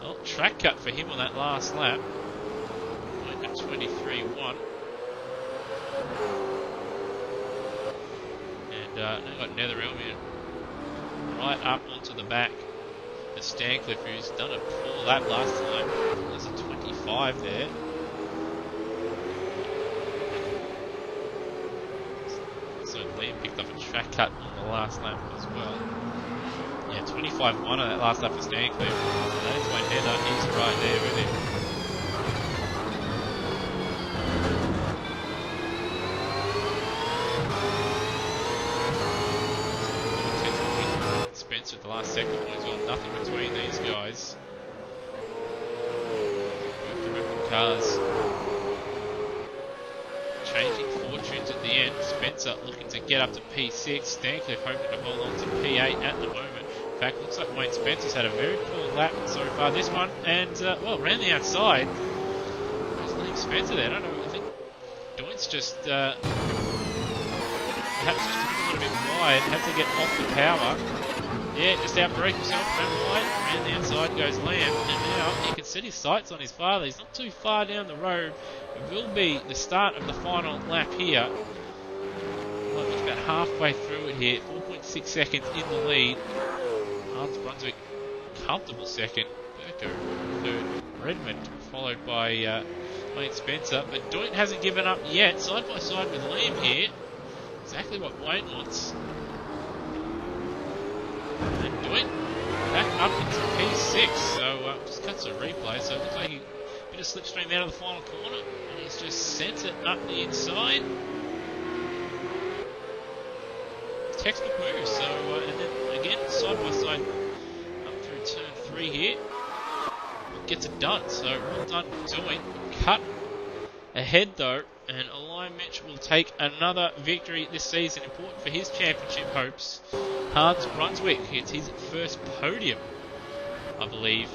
Well, track cut for him on that last lap. Went at 23.1. They've got Nether Elmian right up onto the back of Stancliffe, who's done a poor lap last time. There's a 25 there. So Liam picked up a track cut on the last lap as well. Yeah, 25.1 on that last lap for Stancliffe. That's why Nether, he's right there with him. At the last second as well, nothing between these guys. Both cars changing fortunes at the end. Spencer looking to get up to P6. Stancliffe hoping to hold on to P8 at the moment. In fact, looks like Wayne Spencer's had a very poor lap so far this one, and well, around the outside. There's Liam Spencer there. I don't know. I think Doint's just perhaps just a little bit wide. Had to get off the power. Yeah, just outbreak himself, ran wide. Around the outside goes Liam, and now he can set his sights on his father. He's not too far down the road. It will be the start of the final lap here. Well, it's about halfway through it here. 4.6 seconds in the lead. Hans Brunswick, comfortable second. Burko, third. Redmond, followed by Wayne Spencer. But Doint hasn't given up yet. Side by side with Liam here. Exactly what Wayne wants. And Doint back up into P6. So just cuts a replay. So it looks like he bit of slipstream out of the final corner. And he's just sent it up the inside. Textbook move. So and then again side by side up through turn 3 here. Gets it done. So well done Doint. Cut ahead though, and Elias Mitch will take another victory this season. Important for his championship hopes. Hans Brunswick hits his first podium, I believe.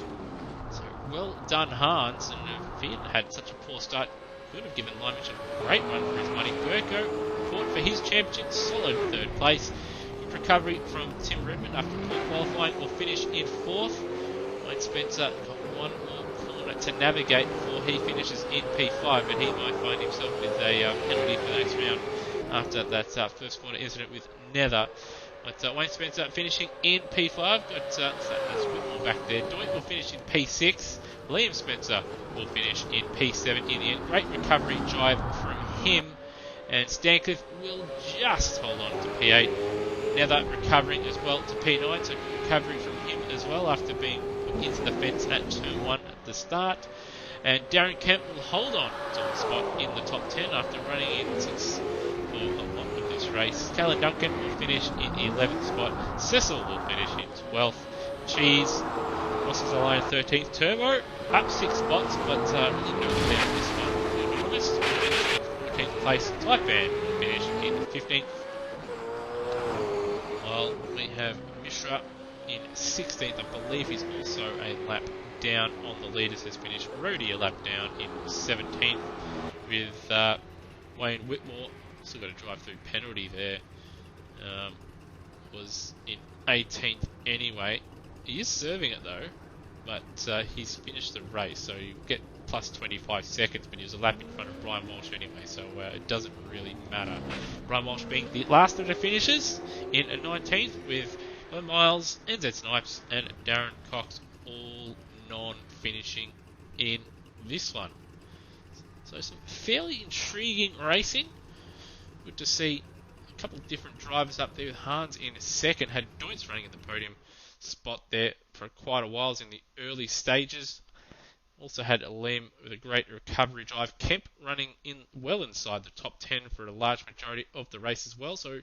So well done, Hans. And if he hadn't had such a poor start, could have given Elias Mitch a great run for his money. Burko fought for his championship, solid third place. Good recovery from Tim Redmond after poor qualifying, will finish in fourth. Wayne Spencer got one more corner to navigate before he finishes in P5, but he might find himself with a penalty for the next round after that first corner incident with Nether. But Wayne Spencer finishing in P5. Got that's a bit more back there. Doint will finish in P6. Liam Spencer will finish in P7 in the end. Great recovery drive from him. And Stancliffe will just hold on to P8. Nether recovering as well to P9. So good recovery from him as well after being put into the fence at turn 1 at the start. And Darren Kemp will hold on to a spot in the top 10 after running in 6th for a lot of this race. Callan Duncan will finish in the 11th spot. Cecil will finish in 12th. Cheese crosses the line 13th. Turbo up 6 spots, but really no about this one. To be honest, will finish in 14th place. Taipan will finish in 15th. While we have Mishra in 16th. I believe he's also a lap down on the leaders. Has finished Rody a lap down in 17th with Wayne Whitmore. Still got a drive-through penalty there. Was in 18th anyway. He is serving it though, but he's finished the race, so you get plus 25 seconds, but he was a lap in front of Brian Walsh anyway, so it doesn't really matter. Brian Walsh being the last of the finishers in 19th with Glenn Miles, NZ Snipes and Darren Cox all non-finishing in this one. So some fairly intriguing racing. Good to see a couple of different drivers up there with Hans in second. Had Dointz running at the podium spot there for quite a while in the early stages. Also had Liam with a great recovery drive. Kemp running in well inside the top 10 for a large majority of the race as well. So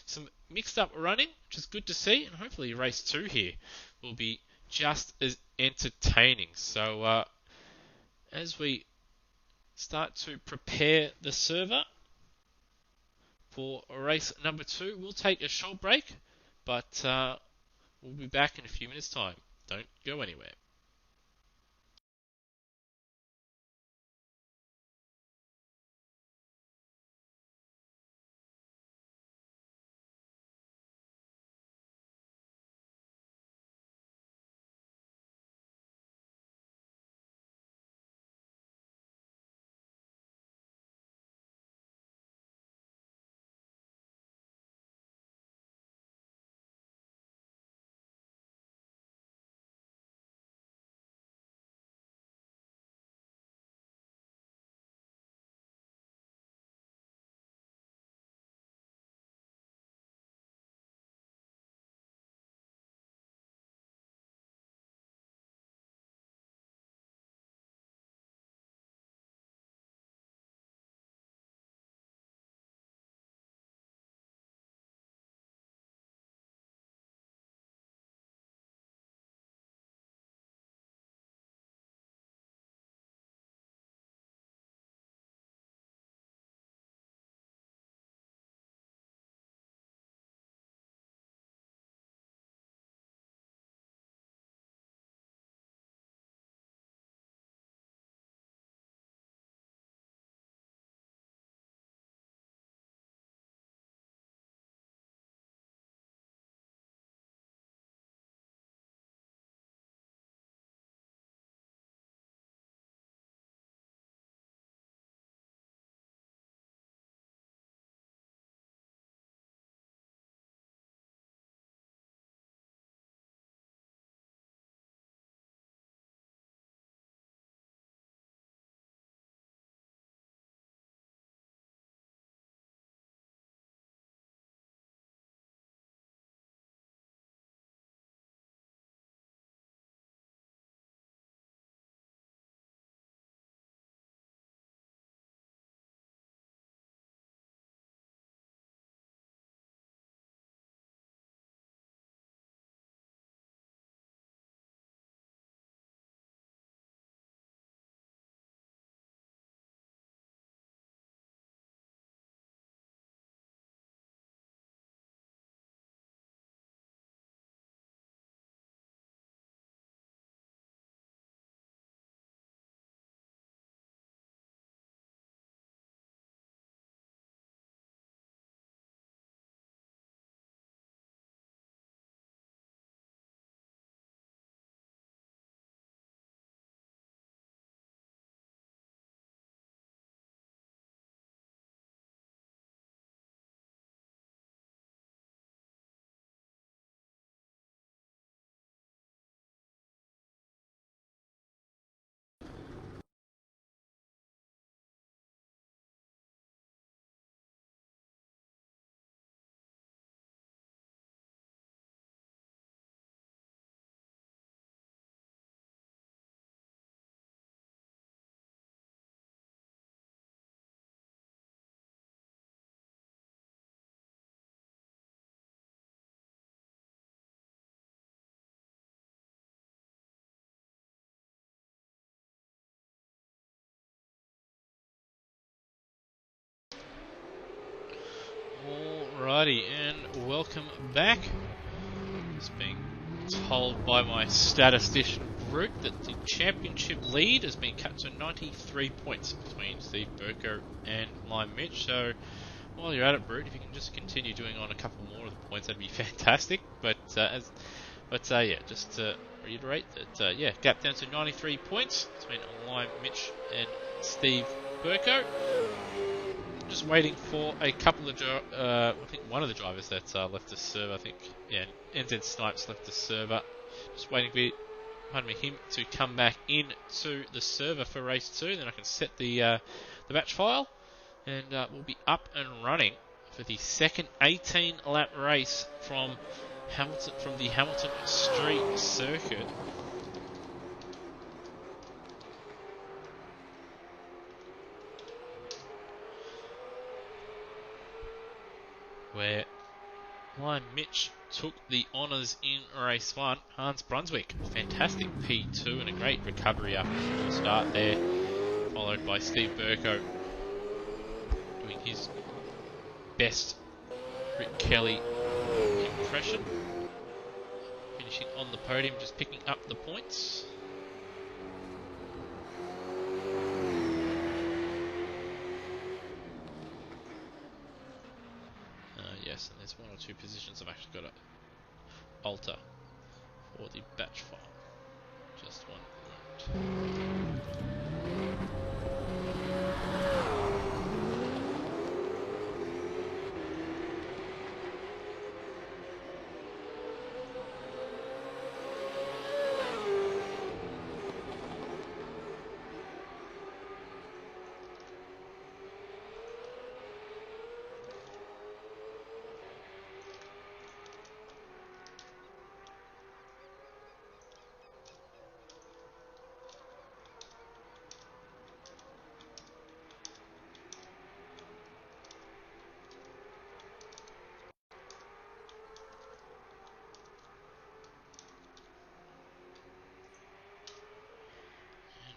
some mixed up running, which is good to see. And hopefully race 2 here will be just as entertaining. So as we start to prepare the server for race number 2, we'll take a short break. But we'll be back in a few minutes' time. Don't go anywhere. Alrighty, and welcome back. Just being told by my statistician group that the championship lead has been cut to 93 points between Steve Burko and Lime Mitch. So while you're at it, Brute, if you can just continue doing on a couple more of the points, that'd be fantastic. But yeah, just to reiterate that gap down to 93 points between Lime Mitch and Steve Burko. Just waiting for a couple of I think one of the drivers that left the server. I think NZ Snipes left the server. Just waiting for him to come back into the server for race 2. Then I can set the batch file, and we'll be up and running for the second 18-lap race from the Hamilton Street Circuit. Where Lime Mitch took the honours in race 1. Hans Brunswick, fantastic P2 and a great recovery after a full start there, followed by Steve Burko doing his best Rick Kelly impression, finishing on the podium, just picking up the points. Yes, and there's one or two positions I've actually got to alter for the batch file. Just one moment.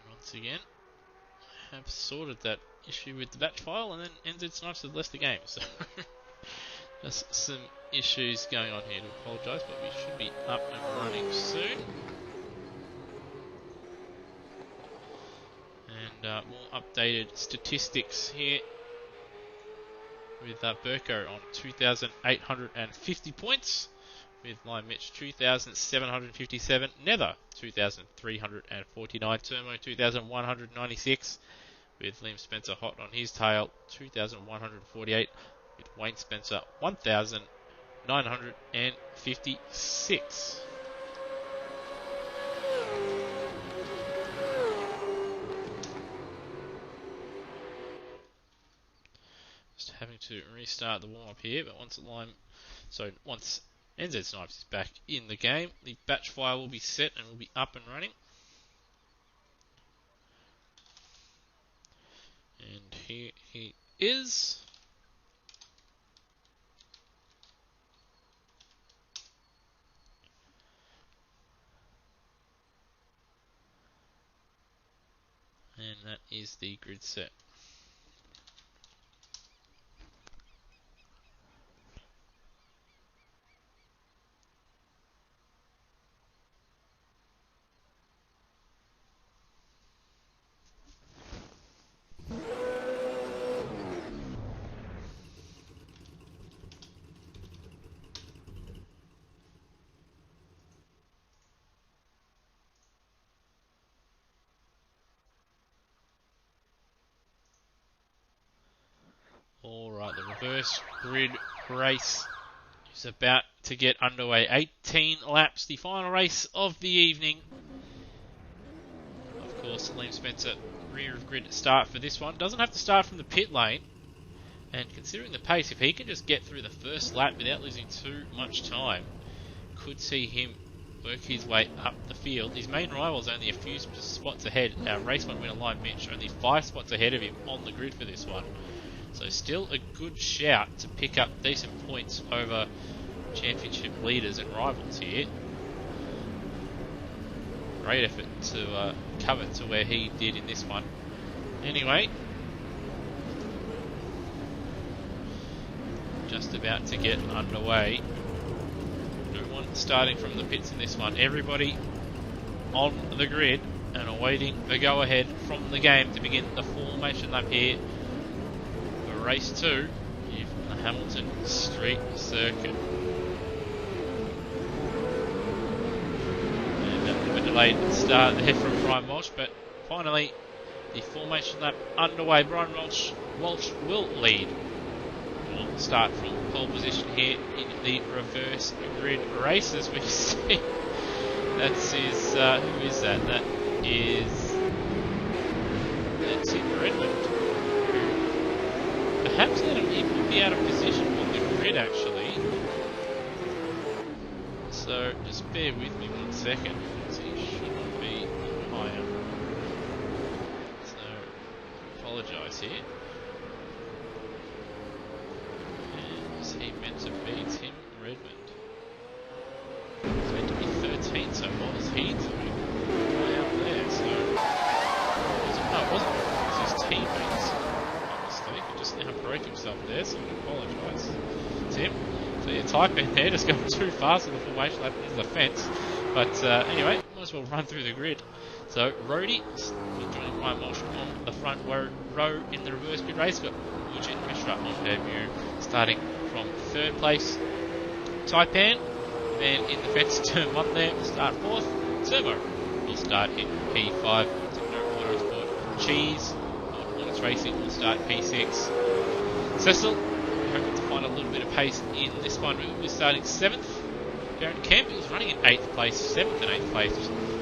Once again, I have sorted that issue with the batch file, and then NZ Snipes has left the game. So just some issues going on here. To apologise, but we should be up and running soon. And more updated statistics here with Burko on 2,850 points. With Lime Mitch 2,757, Nether 2,349, Turmo 2,196, with Liam Spencer hot on his tail 2,148, with Wayne Spencer 1,956. Just having to restart the warm-up here, but once NZ Snipes is back in the game, the batch file will be set and will be up and running. And here he is. And that is the grid set. Alright, the reverse grid race is about to get underway. 18 laps, the final race of the evening. Of course, Liam Spencer, rear of grid start for this one. Doesn't have to start from the pit lane. And considering the pace, if he can just get through the first lap without losing too much time, could see him work his way up the field. His main rival is only a few spots ahead. Race 1 winner Lime Mitch, only 5 spots ahead of him on the grid for this one. So still a good shout to pick up decent points over championship leaders and rivals here. Great effort to cover to where he did in this one. Anyway, just about to get underway. No one starting from the pits in this one. Everybody on the grid and awaiting the go-ahead from the game to begin the formation lap here for race 2 here from the Hamilton Street Circuit. And a bit of a delayed start there from Brian Walsh, but finally the formation lap underway. Brian Walsh will lead. We'll start from pole position here in the reverse grid race, as we see. That's his, who is that? That's in Redmond. Perhaps he could be out of position on the grid actually. So just bear with me 1 second, because he should not be higher. So apologise here. And is he meant to be Tim Redmond? He's meant to be 13, so what was he doing way out there? So no, it wasn't. It was his teammates. My mistake. He just now broke himself there, so I apologise, Tim. So yeah, type in there, just going too fast in the formation lap into the fence. But anyway, might as well run through the grid. So Rhodey joining Brian Walsh on the front row in the reverse grid race. Got Eugene Mishra on debut, starting from 3rd place. Taipan, then in the fence turn 1 there, will start 4th. Turbo will start in P5. No Motorsport. Cheese, Hornets Racing will start P6. Cecil, hoping to find a little bit of pace in this one. We're starting 7th. Darren Campbell's running in 8th place, 7th and 8th place.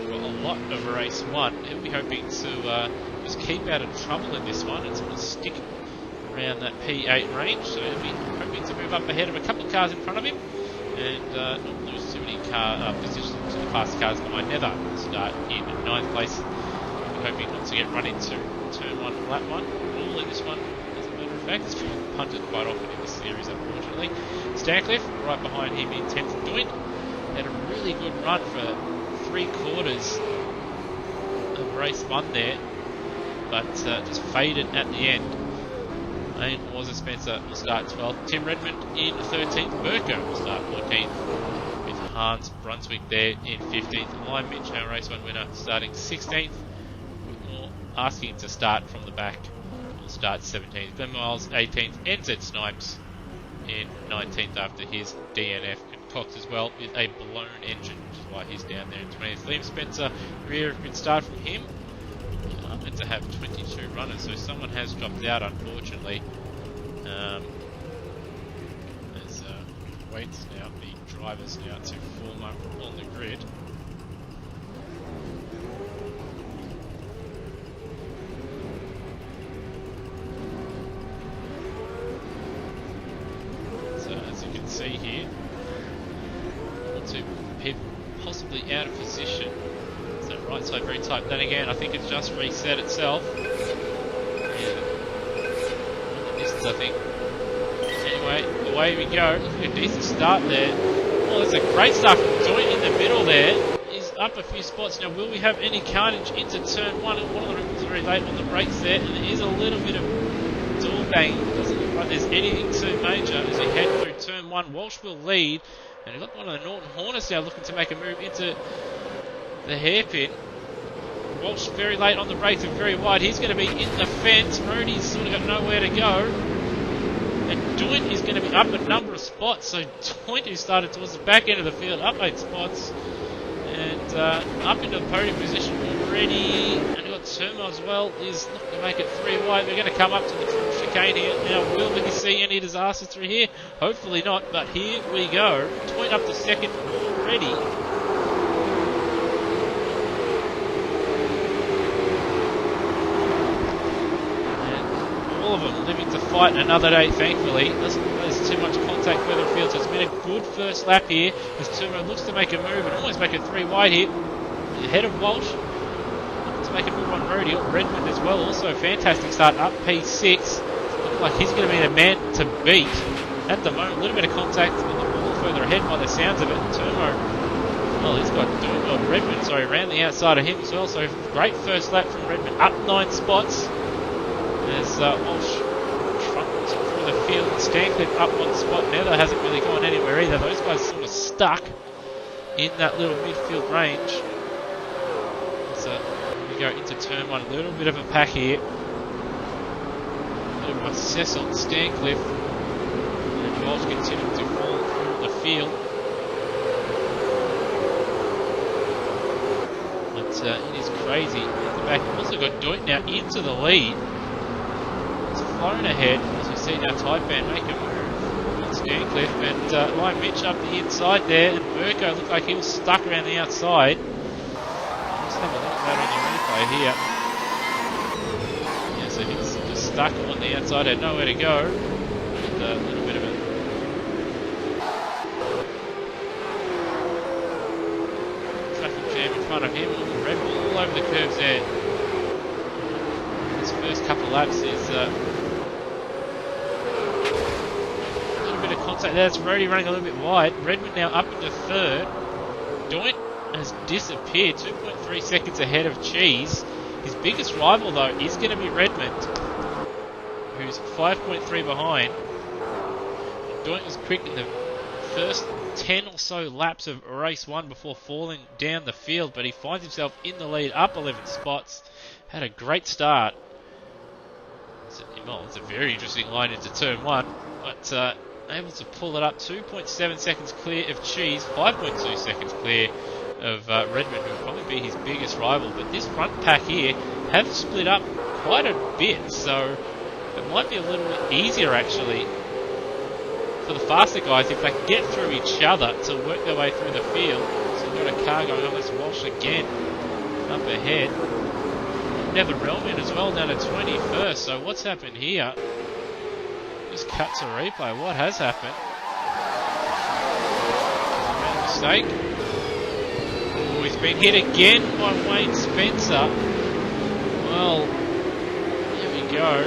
Got a lot of race 1. He'll be hoping to just keep out of trouble in this one and sort of stick around that P8 range. So he'll be hoping to move up ahead of a couple of cars in front of him and not lose too many positions to the fast cars behind. Nether will start in 9th place. We're hoping not to get run into turn 1, lap 1. All in this one, as a matter of fact. It's been punted quite often in this series, unfortunately. Stancliffe, right behind him in 10th and Doint. Had a really good run for 3/4 of race 1 there, but just faded at the end. And was Spencer will start 12th. Tim Redmond in 13th. Burko will start 14th. With Hans Brunswick there in 15th. Lime Mitch, our race 1 winner, starting 16th. Whitmore asking to start from the back. Will start 17th. Glenn Miles 18th. NZ Snipes in 19th after his DNF. And Cox as well with a blown engine, which is why he's down there in 20th. Liam Spencer, rear good start from him. Meant to have 22 runners, so someone has dropped out, unfortunately. There's waits now, the drivers now to form up on the grid. So as you can see here, 2 people possibly out of position. That right side very tight. Then again, I think it's just reset itself. Yeah. Distance, I think. Anyway, away we go. Look at a decent start there. Oh, that's a great start from Doint in the middle there. He's up a few spots. Now, will we have any carnage into turn 1? One of the was very late on the brakes there, and there is a little bit of door banging. Doesn't look like there's anything too major as we head through turn 1. Walsh will lead, and we've got one of the Norton Hornets now looking to make a move into the hairpin. Walsh very late on the brakes and very wide. He's going to be in the fence. Rhodey's sort of got nowhere to go. And Doint is going to be up a number of spots. So Doint, who started towards the back end of the field, up 8 spots. And up into the podium position already. And we've got Turmo as well. Is looking to make it 3 wide. They're going to come up to the chicane here. Now, will we see any disasters through here? Hopefully not. But here we go. Doint up to 2nd already. All of them living to fight another day, thankfully. There's too much contact further afield, so it's been a good first lap here as Turmo looks to make a move and almost make it 3 wide here. Ahead of Walsh. Looking to make a move on Rhodey. Redmond as well, also a fantastic start up P6. Looks like he's going to be the man to beat. At the moment, a little bit of contact with the ball further ahead by the sounds of it. Turmo, well, he's got Redmond, around the outside of him as well. So great first lap from Redmond, up 9 spots. As Walsh truckles through the field. Stancliffe up one spot. Nether hasn't really gone anywhere either. Those guys sort of stuck in that little midfield range. So we go into turn one. A little bit of a pack here. A little more Cecil and Stancliffe. And Walsh continuing to fall through the field. But it is crazy at the back. We've also got Doit now into the lead. It's flown ahead, as we see now Taipan make a move on Stancliffe, and Lion Mitch up the inside there, and Burko looked like he was stuck around the outside. Let's have a look at that on the replay here. Yeah, so he's just stuck on the outside, had nowhere to go. With a little bit of a traffic jam in front of him. Red Bull all over the curves there. His first couple of laps is a little bit of contact there. It's Rody running a little bit wide. Redmond now up into third. Doint has disappeared, 2.3 seconds ahead of Cheese. His biggest rival though is going to be Redmond, who's 5.3 behind. Doint was quick in the first 10 or so laps of race 1 before falling down the field, but he finds himself in the lead, up 11 spots. Had a great start. It's a very interesting line into turn 1, but able to pull it up. 2.7 seconds clear of Cheese, 5.2 seconds clear of Redmond, who will probably be his biggest rival. But this front pack here have split up quite a bit, so it might be a little bit easier actually for the faster guys if they can get through each other to work their way through the field. So we've got a car going on. Let's Walsh again up ahead. Never Relman as well down to 21st. So what's happened here? Just cut to replay. What has happened? Mistake. Oh, he's been hit again by Wayne Spencer. Well, here we go.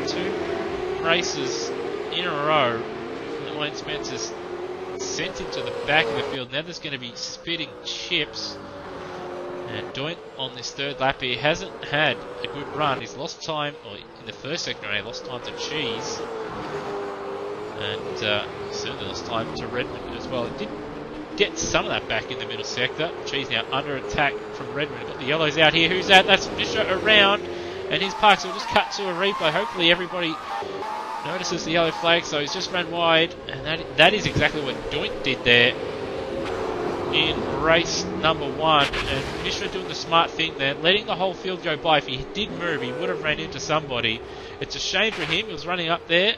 2 races in a row. Wayne Spencer's sent him to the back of the field. Now there's going to be spitting chips. And Doint on this third lap here hasn't had a good run. He's lost time, or in the first sector he lost time to Cheese. And certainly lost time to Redmond as well. It did get some of that back in the middle sector. Cheese now under attack from Redmond. Got the yellows out here. Who's that? That's Fisher around. And his parks will just cut to a replay. Hopefully everybody notices the yellow flag, so he's just ran wide, and that is exactly what Doint did there in race number 1. And Mishra doing the smart thing there, letting the whole field go by. If he did move, he would have ran into somebody. It's a shame for him. He was running up there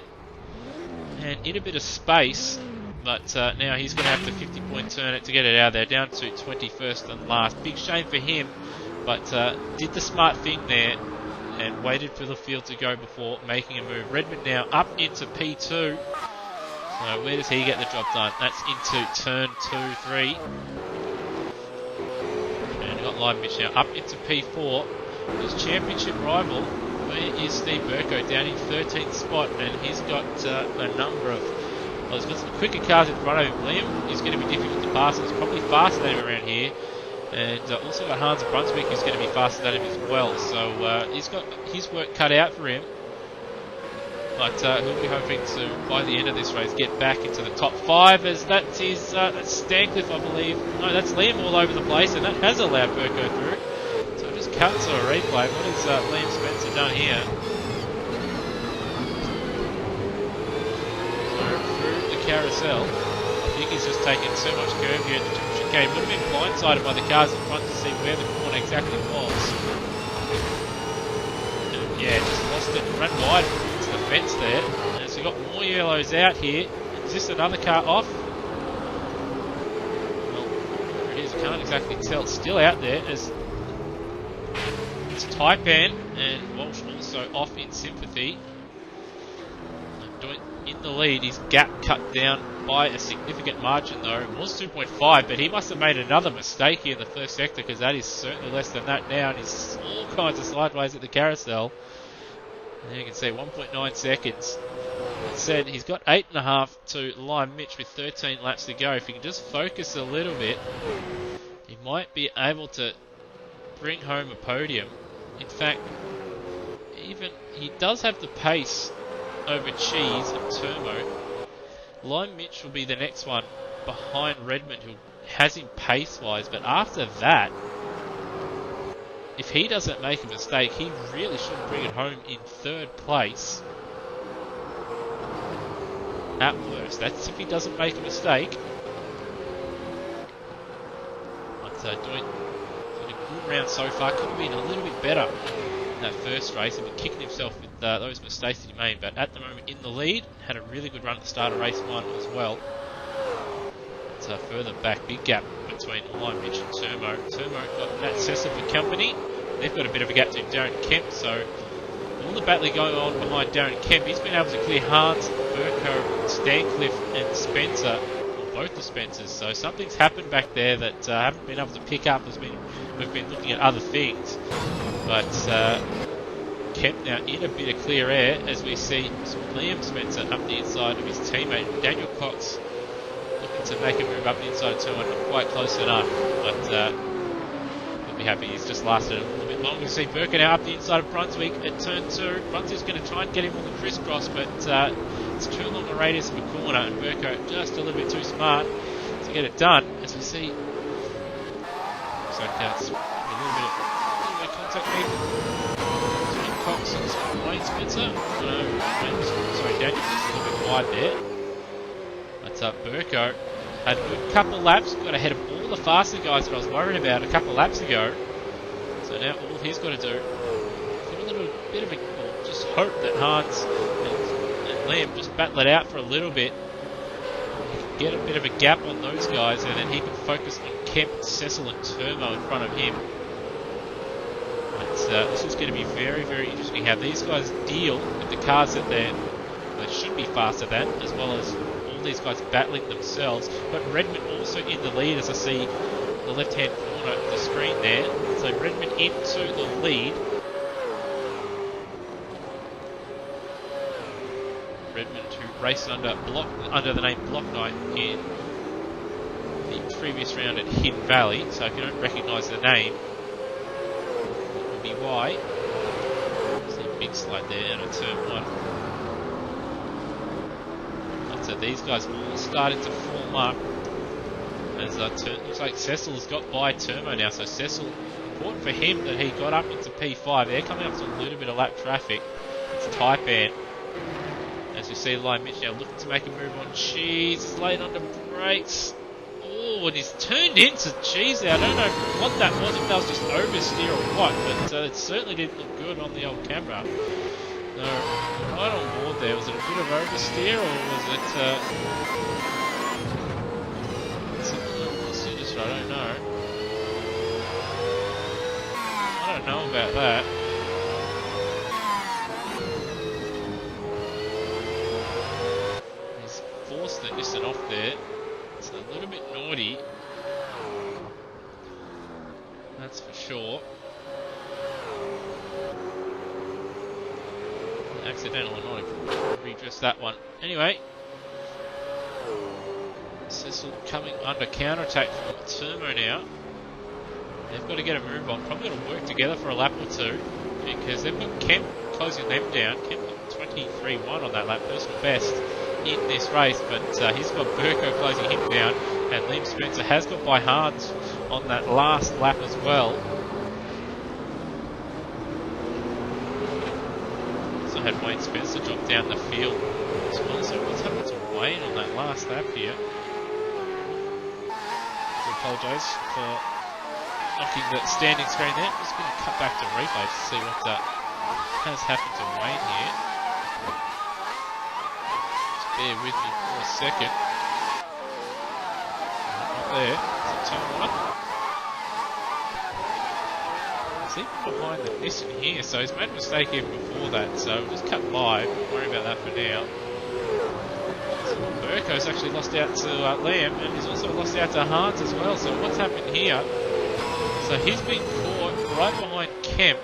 and in a bit of space, but now he's going to have to 50-point turn it to get it out of there, down to 21st and last. Big shame for him, but did the smart thing there and waited for the field to go before making a move. Redmond now up into P2. So where does he get the job done? That's into turn 2, 3. And we've got Live Mitch now up into P4. His championship rival, where is Steve Burko? Down in 13th spot, and he's got a number of... Well, he's got some quicker cars in front of him. Liam is going to be difficult to pass. He's probably faster than him around here. And also got Hans Brunswick, who's going to be faster than him as well. So he's got his work cut out for him. But he'll be hoping to, by the end of this race, get back into the top 5. As that's his, that's Stancliffe, I believe. No, that's Liam all over the place, and that has allowed Burko through. So just cut to a replay. What has Liam Spencer done here? So through the carousel. I think he's just taken so much curve here at the chicane. Would have been blindsided by the cars in front to see where the corner exactly was. And yeah, just lost it. Ran wide into the fence there. And so we've got more yellows out here. Is this another car off? Well, there it is. Can't exactly tell. It's still out there as it's Taipan and Walsh also off in sympathy. Doing in the lead, his gap cut down by a significant margin though. It was 2.5, but he must have made another mistake here in the first sector, because that is certainly less than that now, and he's all kinds of sideways at the carousel. And you can see 1.9 seconds. That said, he's got 8.5 to Lime Mitch with 13 laps to go. If he can just focus a little bit, he might be able to bring home a podium. In fact, even he does have the pace over Cheese and Turmo. Lime Mitch will be the next one behind Redmond, who has him pace-wise, but after that, if he doesn't make a mistake, he really should bring it home in third place. At worst, that's if he doesn't make a mistake. But doing a good round so far. Could have been a little bit better in that first race and been kicking himself with those mistakes that he made. But at the moment in the lead, had a really good run at the start of race 1 as well. So further back, big gap between Lime Mitch and Turmo. Turmo got Matt Cecil for company. They've got a bit of a gap to Darren Kemp, so all the battling going on behind Darren Kemp. He's been able to clear Hans, Burko, Stancliffe and Spencer, or both the Spencers. So something's happened back there that I haven't been able to pick up as we've been looking at other things. But Kemp now in a bit of clear air as we see Liam Spencer up the inside of his teammate Daniel Cox looking to make a move up the inside of turn 1, not quite close enough, but we'll be happy he's just lasted a little bit longer. You see Burke now up the inside of Brunswick at turn 2. Brunswick's going to try and get him on the crisscross, but it's too long a radius of a corner, and Burke just a little bit too smart to get it done. As we see, looks like that's a little bit of contact between Cox and Wayne Spencer. Daniel's just a little bit wide there. But Burko had a good couple of laps, got ahead of all the faster guys that I was worried about a couple of laps ago. So now all he's got to do is give a little bit of just hope that Hans and Liam just battle it out for a little bit. Get a bit of a gap on those guys, and then he can focus on Kemp, Cecil and Turmo in front of him. But this is going to be very, very interesting how these guys deal with the cars that they should be faster than, as well as all these guys battling themselves. But Redmond also in the lead, as I see the left-hand corner of the screen there. So Redmond into the lead. Redmond, who raced under the name Block Knight in the previous round at Hidden Valley. So if you don't recognise the name, it will be why. See a big slide there out of turn 1. So these guys all starting to form up. As looks like Cecil's got by Turmo now. So Cecil, important for him that he got up into P5. They're coming up to a little bit of lap traffic. It's Taipan. As you see, Lime Mitch now looking to make a move on Cheese. He's laid under brakes. Oh, and he's turned into Cheese there. I don't know what that was, if that was just oversteer or what, but it certainly didn't look good on the old camera. So, right on board there, was it a bit of oversteer, or was it something more sinister? I don't know. I don't know about that. He's forced the Nissan off there. It's a little bit naughty. That's for sure. Accidental or not, if we redress that one. Anyway, Cecil coming under counter-attack from Turmo now. They've got to get a move on. Probably got to work together for a lap or two, because they've got Kemp closing them down. Kemp got 23-1 on that lap, personal best in this race, but he's got Burko closing him down, and Liam Spencer has got by Hans on that last lap as well. Had Wayne Spencer drop down the field as well. So what's happened to Wayne on that last lap here? I apologise for knocking the standing screen there. I'm just going to cut back to replay to see what has happened to Wayne here. Just bear with me for a second. Right there, it's a turn 1. He's even behind the Nissan here, so he's made a mistake even before that, so we'll just cut live, don't worry about that for now. So Burko's actually lost out to Liam, and he's also lost out to Hans as well, so what's happened here? So he's been caught right behind Kemp,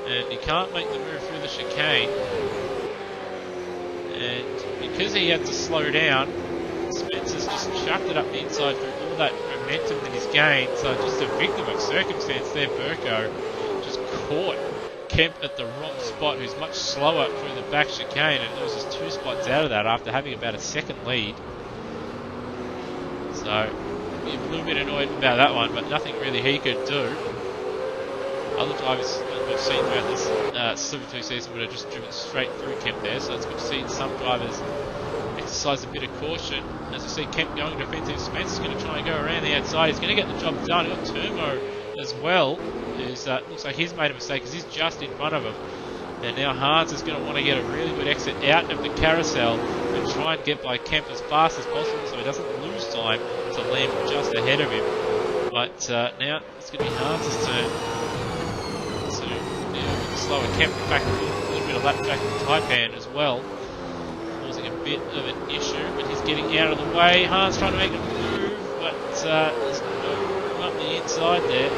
and he can't make the move through the chicane, and because he had to slow down, Spencer's just chucked it up the inside through all that momentum that he's gained. So just a victim of circumstance there, Burko just caught Kemp at the wrong spot, who's much slower through the back chicane, and loses 2 spots out of that after having about a second lead. So, a little bit annoyed about that one, but nothing really he could do. Other drivers we've seen throughout this Silver 2 season would have just driven straight through Kemp there, so it's good to see some drivers exercise a bit of caution. As you see, Kemp going defensive. Spencer's going to try and go around the outside. He's going to get the job done. He's got Turmo as well. Looks like he's made a mistake because he's just in front of him. And now Hans is going to want to get a really good exit out of the carousel and try and get by Kemp as fast as possible so he doesn't lose time to Liam just ahead of him. But now it's going to be Hans' turn. So now with the slower Kemp, in fact, a little bit of lap back in the Taipan as well, causing a bit of an issue, but he's getting out of the way. Hans trying to make a move, but there's no room up the inside there.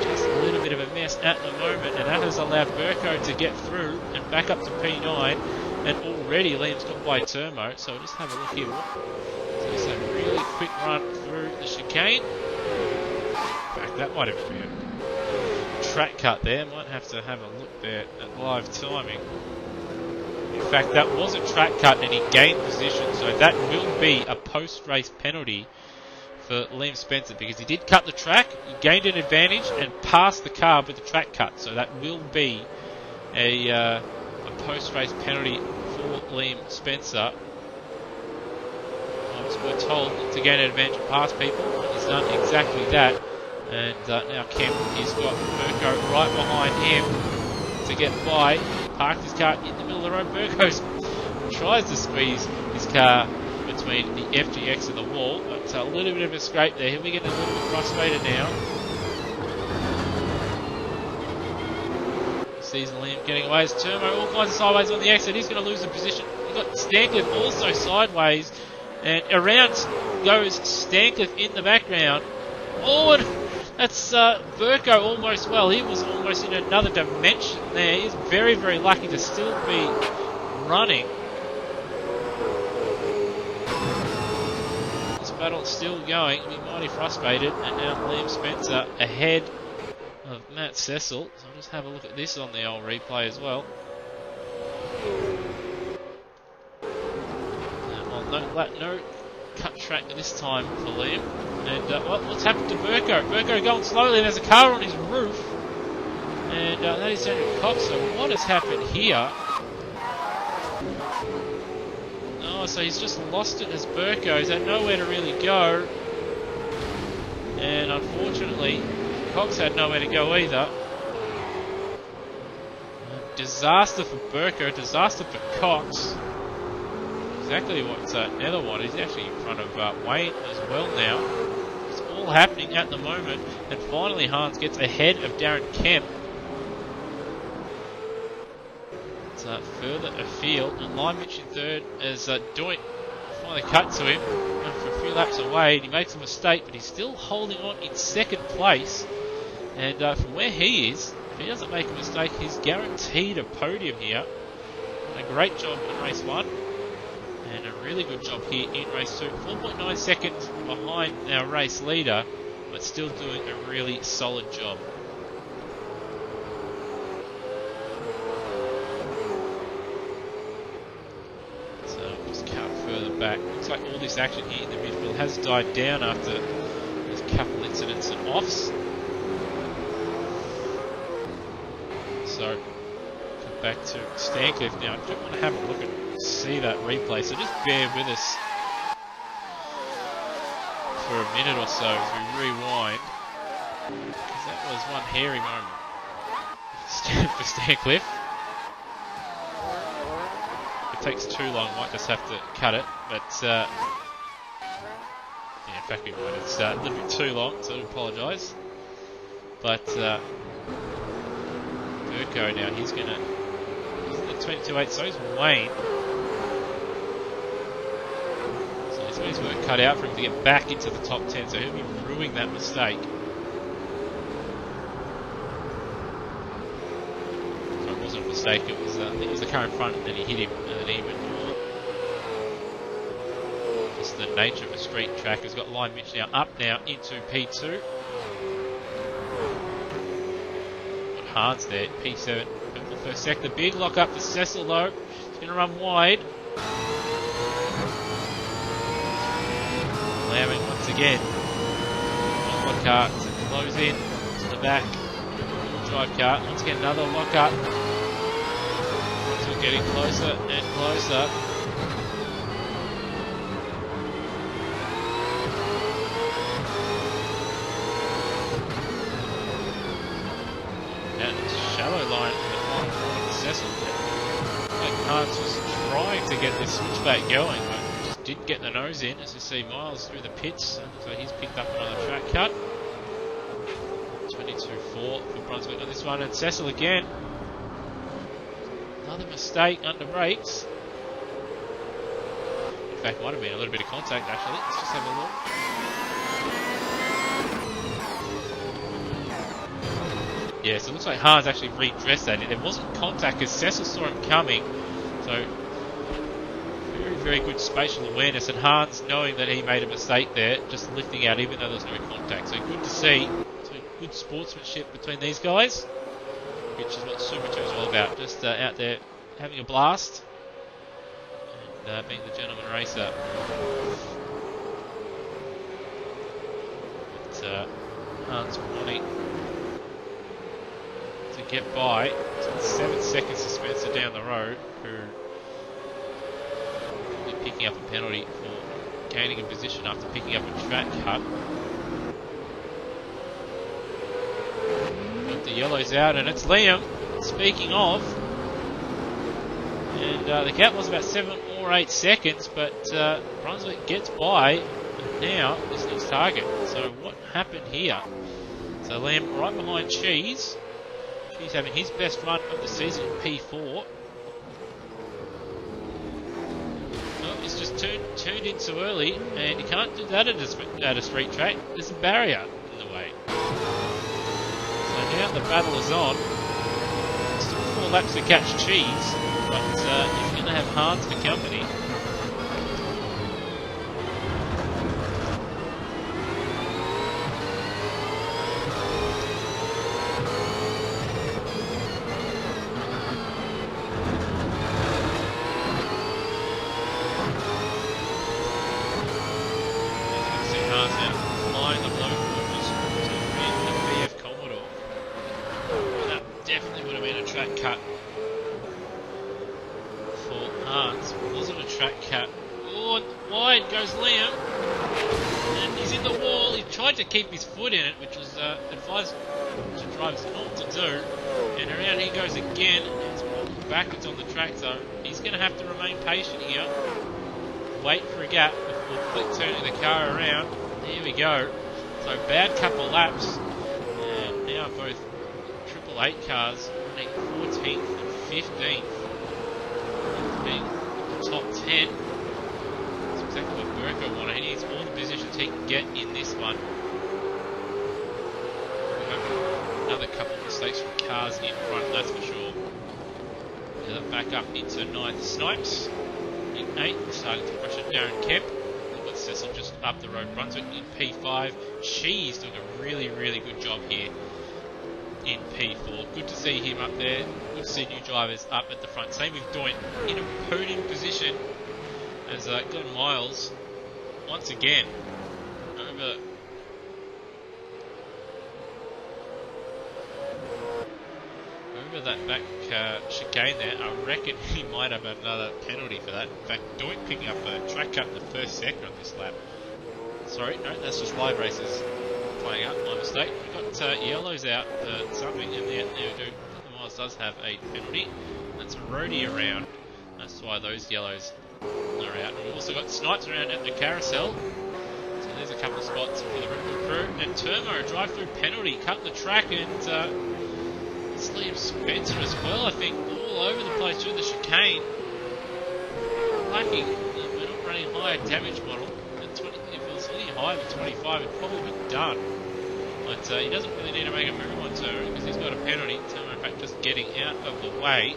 Just a little bit of a mess at the moment, and that has allowed Burko to get through and back up to P9, and already Liam's got by Turmo, so we'll just have a look here. So just a really quick run through the chicane. In fact, that might have been a track cut there. Might have to have a look there at live timing. In fact, that was a track cut and he gained position, so that will be a post-race penalty for Liam Spencer because he did cut the track, he gained an advantage and passed the car with the track cut, so that will be a post-race penalty for Liam Spencer. We're told to gain an advantage and pass people, and he's done exactly that. And now Kemp, he's got Burko right behind him to get by. He parked his car in the middle of the road. Burko tries to squeeze his car between the FGX and the wall, but a little bit of a scrape there. He'll be getting a little bit frustrated now. Sees Liam getting away. As Turmo all kinds of sideways on the exit. He's going to lose the position. You've got Stancliffe also sideways, and around goes Stancliffe in the background. Oh, and that's Burko almost, well, he was almost in another dimension there. He's very, very lucky to still be running. This battle is still going. He'll be mighty frustrated. And now Liam Spencer ahead of Matt Cecil. So I'll just have a look at this on the old replay as well. No cut track this time for Liam. And what's happened to Burko? Burko going slowly. There's a car on his roof. And that is Daniel Cox. So what has happened here? Oh, so he's just lost it as Burko. He's had nowhere to really go. And unfortunately, Cox had nowhere to go either. Disaster for Burko. Disaster for Cox. Exactly what Nether wanted. He's actually in front of Wayne as well now. It's all happening at the moment. And finally Hans gets ahead of Darren Kemp. It's further afield. And Limich in third as Doint finally cut to him for a few laps away. And he makes a mistake, but he's still holding on in second place. And from where he is, if he doesn't make a mistake, he's guaranteed a podium here. And a great job in race 1. And a really good job here in race 2. 4.9 seconds behind our race leader, but still doing a really solid job. So just cut further back. Looks like all this action here in the midfield has died down after there's a couple incidents and offs. So back to Stancliffe now. I do want to have a look and see that replay, so just bear with us for a minute or so as we rewind, because that was one hairy moment for Stancliffe. If it takes too long, might just have to cut it, but yeah, in fact we might. It's a little bit too long, so I apologise. But Burko now, he's going to 22.8, so is Wayne. So he's got his work cut out for him to get back into the top 10, so he'll be ruining that mistake. So it wasn't a mistake, it was the car in front and then he hit him and then he went on. Just the nature of a street track. Has got Line Mitch now up now into P2. Hans there, P7 for the first sector. Big lock up for Cecil though. He's going to run wide. Allowing once again. Lock car to close in to the back. Drive car. Once again another lock up. Still getting closer and closer. Shallow line in the final corner for Cecil. Like Hans was trying to get this switchback going, but just didn't get the nose in. As you see, Miles through the pits, so he's picked up another track cut. 22-4 for Brunswick on this one, and Cecil again. Another mistake under brakes. In fact, might have been a little bit of contact actually. Let's just have a look. Yeah, so it looks like Hans actually redressed that. There wasn't contact because Cecil saw him coming. So, very, very good spatial awareness. And Hans, knowing that he made a mistake there, just lifting out even though there was no contact. So, good to see. So, good sportsmanship between these guys, which is what Super 2 is all about. Just out there having a blast and being the gentleman racer. But, Hans wanting to get by. So 7 seconds to Spencer down the road, who will be picking up a penalty for gaining a position after picking up a track cut. Got the yellows out, and it's Liam. Speaking of, and the gap was about 7 or 8 seconds, but Brunswick gets by, and now this next target. So what happened here? So Liam right behind Cheese. He's having his best run of the season in P4. Oh, he's just turned in so early, and you can't do that at a street track. There's a barrier in the way. So now the battle is on. Still 4 laps to catch Cheese, but he's going to have Hans for company. Cut for Hans. Wasn't a track cut. Oh, wide goes Liam. And he's in the wall. He tried to keep his foot in it, which was advised to drivers not to do. And around he goes again. And he's walking backwards on the track, so he's going to have to remain patient here. Wait for a gap before flick turning the car around. There we go. So bad couple laps. And now both 888 cars running 14th and 15th, being the top 10. That's exactly what Burko wanted. He needs all the positions he can get in this one. We have another couple of mistakes from cars in front, that's for sure. Back up into 9th Snipes in 8th, starting to pressure Darren Kemp. We've got Cecil just up the road. Brunswick in P5. She's doing a really, really good job here in P4. Good to see him up there. Good to see new drivers up at the front. Same with Doint in a podium position as Glenn Miles once again over that back chicane there. I reckon he might have another penalty for that. In fact, Doint picking up a track cut in the first sector on this lap. Sorry, no, that's just live races playing up, my mistake. We've got yellows out for something, and there we do. Miles does have a penalty. That's a roadie around. That's why those yellows are out. And we've also got Snipes around at the carousel. So there's a couple of spots for the Red Bull crew. And Turmo, a drive-through penalty, cut the track, and it's Liam Spencer as well, I think, all over the place through the chicane. Lacking, we're not running higher damage model. If it was any higher than 25, it'd probably be done. But he doesn't really need to make a move on Turner because he's got a penalty. Turner, in fact, just getting out of the way.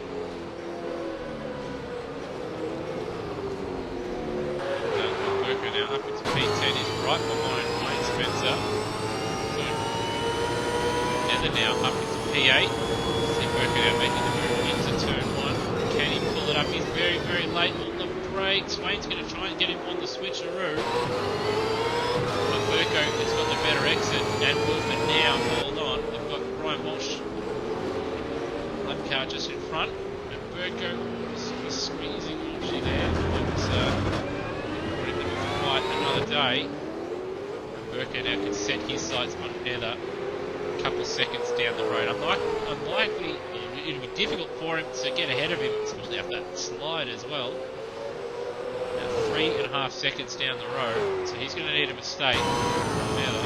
Worker now up into P10. He's right behind Wayne Spencer. So Nether now up into P8. Burke now making the move into turn 1. Can he pull it up? He's very, very late on the brakes. Wayne's going to try and get him on the switcheroo. But Burko has got the better exit. And Wolfman now, hold on. They've got Brian Walsh. Lap car just in front. And Burko is squeezing Walshy there. Putting them to fight another day. Burko now can set his sights on Heather a couple seconds down the road. Unlikely, it'll be difficult for him to get ahead of him, especially after that slide as well. Now 3.5 seconds down the road, so he's going to need a mistake. Heather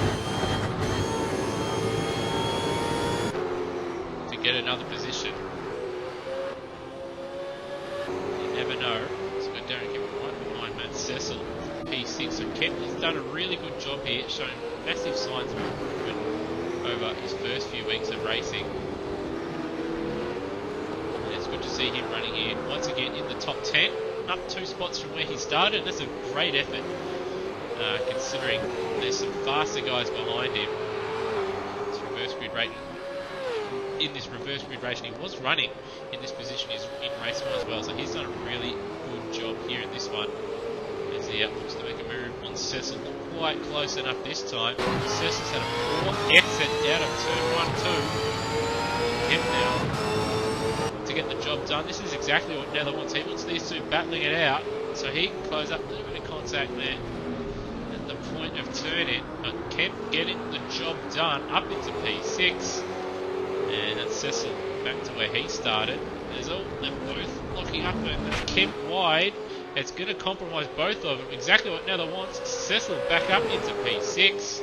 to get another position. You never know. So we're Darren Kemp right behind Matt Cecil. P6, so Kemp has done a really good job here, showing massive signs of improvement over his first few weeks of racing. And it's good to see him running here once again in the top 10, up 2 spots from where he started, and that's a great effort considering there's some faster guys behind him. This reverse grid racing, in this reverse grid racing, he was running in this position in race 1 as well, so he's done a really good job here in this one. He looks to make a move on Cecil, not quite close enough this time. Cecil's had a poor exit out of turn 1, 2. Kemp now to get the job done. This is exactly what Nether wants. He wants these two battling it out so he can close up a little bit of contact there at the point of turn-in. But Kemp getting the job done up into P6. And that's Cecil back to where he started. They're both locking up and Kemp wide. It's going to compromise both of them. Exactly what Nether wants. Cecil back up into P6.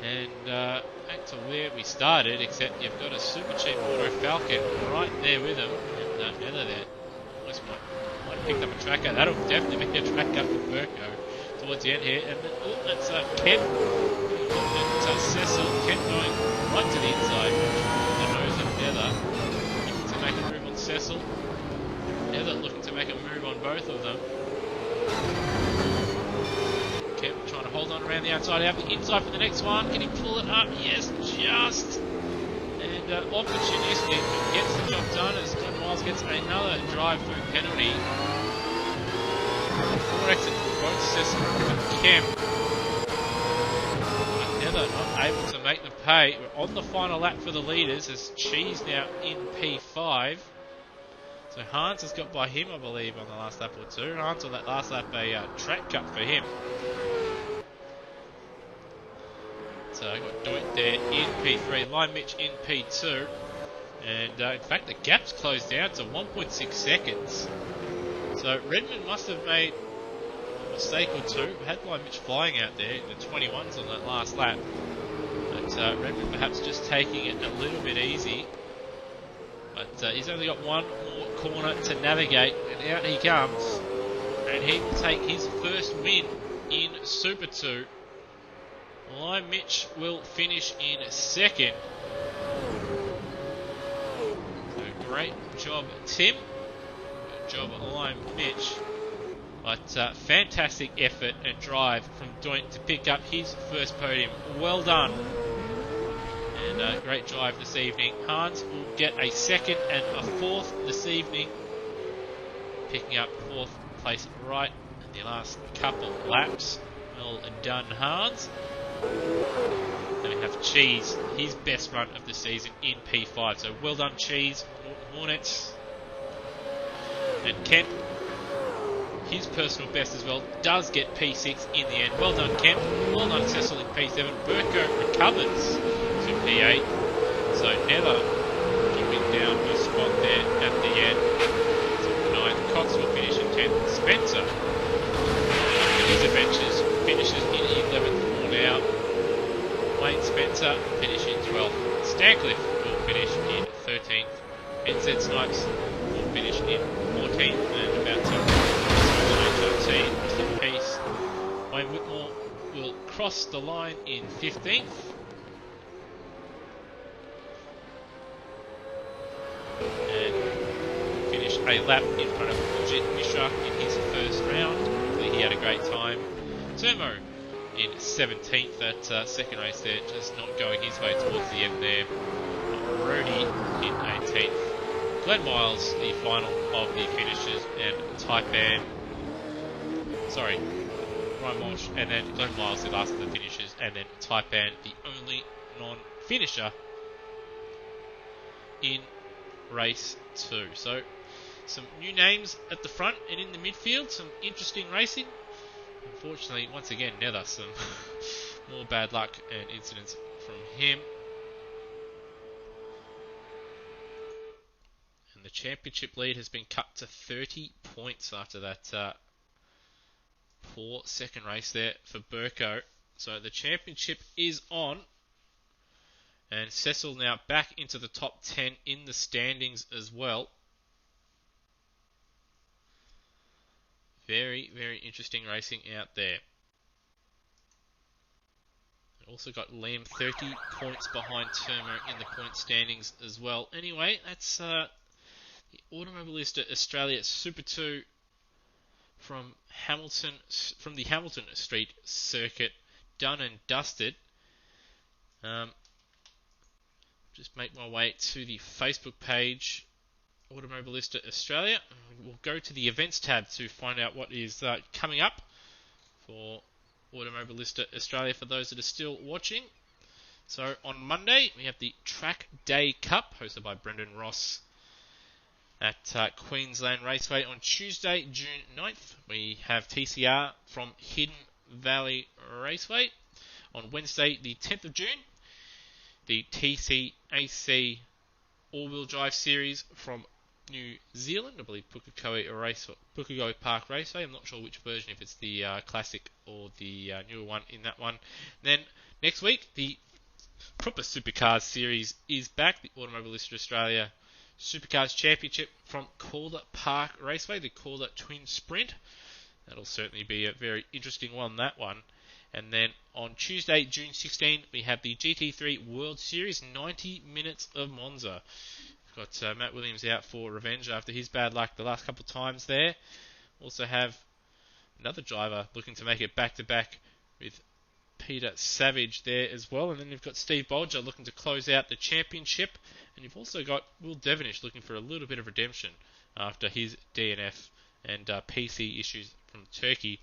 And back to where we started, except you've got a super cheap Auto Falcon right there with him. And Nether there almost might have picked up a tracker. That'll definitely be a track up for Burko towards the end here. And that's Kemp. And Cecil, Kemp going right to the inside. The nose of Nether. Looking to make a move on Cecil. Nether looking to make a move on both of them. Kemp trying to hold on around the outside, out the inside for the next one. Can he pull it up? Yes, just. And opportunistic gets the job done as John Miles gets another drive-through penalty. 4 exits for both Cecil and Kemp. Nether not able to make the pay. We're on the final lap for the leaders as Cheese now in P5. So Hans has got by him, I believe, on the last lap or 2. Hans on that last lap, a track cut for him. So I've got Doit there in P3, Lime Mitch in P2. And in fact, the gap's closed down to 1.6 seconds. So Redmond must have made a mistake or two. Had Lime Mitch flying out there in the 21s on that last lap. But Redmond perhaps just taking it a little bit easy. But he's only got one more corner to navigate, and out he comes. And he will take his first win in Super 2. Lime Mitch will finish in second. So great job, Tim. Good job, Lime Mitch. But fantastic effort and drive from Doint to pick up his first podium. Well done. And great drive this evening. Hans will get a second and a fourth this evening. Picking up 4th place right in the last couple laps. Well done, Hans. Then we have Cheese, his best run of the season in P5. So well done, Cheese, Hornets. And Kemp, his personal best as well, does get P6 in the end. Well done, Kemp. Well done, Cecil in P7. Burko recovers to P8. So Nether keeping down a spot there at the end. So 9th, Cox will finish in 10th. Spencer, his adventures, finishes in 11th for now. Wayne Spencer finishing 12th. Stancliffe will finish in 13th. NZ Snipes will finish in 14th and about to change our piece. Wayne Whitmore will cross the line in 15th. And finish a lap in front of Jet Mishra in his first round. Hopefully he had a great time. Termo in 17th. That second race there just not going his way towards the end there. Not Rudy in 18th. Glenn Miles, the final of the finishers, and Ryan Walsh, and then Glenn Miles, the last of the finishers, and then Taipan, the only non-finisher in race 2. So, some new names at the front and in the midfield, some interesting racing. Unfortunately, once again, Nether, some more bad luck and incidents from him. And the championship lead has been cut to 30 points after that poor second race there for Burko. So the championship is on. And Cecil now back into the top 10 in the standings as well. Very, very interesting racing out there. Also got Liam 30 points behind Termo in the point standings as well. Anyway, that's the Automobilista Australia Super 2 from the Hamilton Street circuit, done and dusted. Just make my way to the Facebook page, Automobilista Australia. We'll go to the events tab to find out what is coming up for Automobilista Australia for those that are still watching. So on Monday we have the Track Day Cup hosted by Brendan Ross at Queensland Raceway. On Tuesday, June 9th, we have TCR from Hidden Valley Raceway. On Wednesday, the 10th of June, the TCAC all-wheel drive series from New Zealand, I believe Pukekohe Park Raceway. I'm not sure which version, if it's the classic or the newer one in that one. Then next week, the proper Supercars series is back. The Automobilista Australia Supercars Championship from Calder Park Raceway, the Calder Twin Sprint. That'll certainly be a very interesting one, that one. And then on Tuesday, June 16, we have the GT3 World Series, 90 minutes of Monza. We've got Matt Williams out for revenge after his bad luck the last couple of times there. Also have another driver looking to make it back-to-back with Peter Savage there as well. And then you've got Steve Bolger looking to close out the championship. And you've also got Will Devenish looking for a little bit of redemption after his DNF and PC issues from Turkey.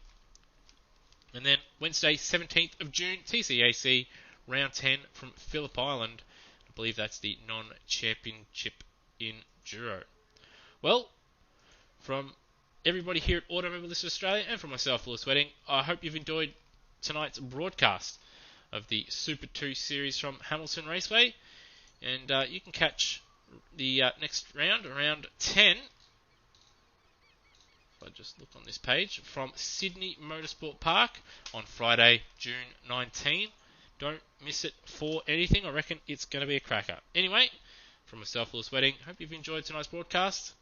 And then Wednesday, 17th of June, TCAC Round 10 from Phillip Island. I believe that's the non-championship enduro. Well, from everybody here at Automobilista Australia and from myself, Lewis Wedding, I hope you've enjoyed tonight's broadcast of the Super 2 series from Hamilton Raceway. And you can catch the next round, round 10. If I just look on this page, from Sydney Motorsport Park on Friday, June 19. Don't miss it for anything. I reckon it's going to be a cracker. Anyway, from myself, Lewis Wedding, hope you've enjoyed tonight's broadcast.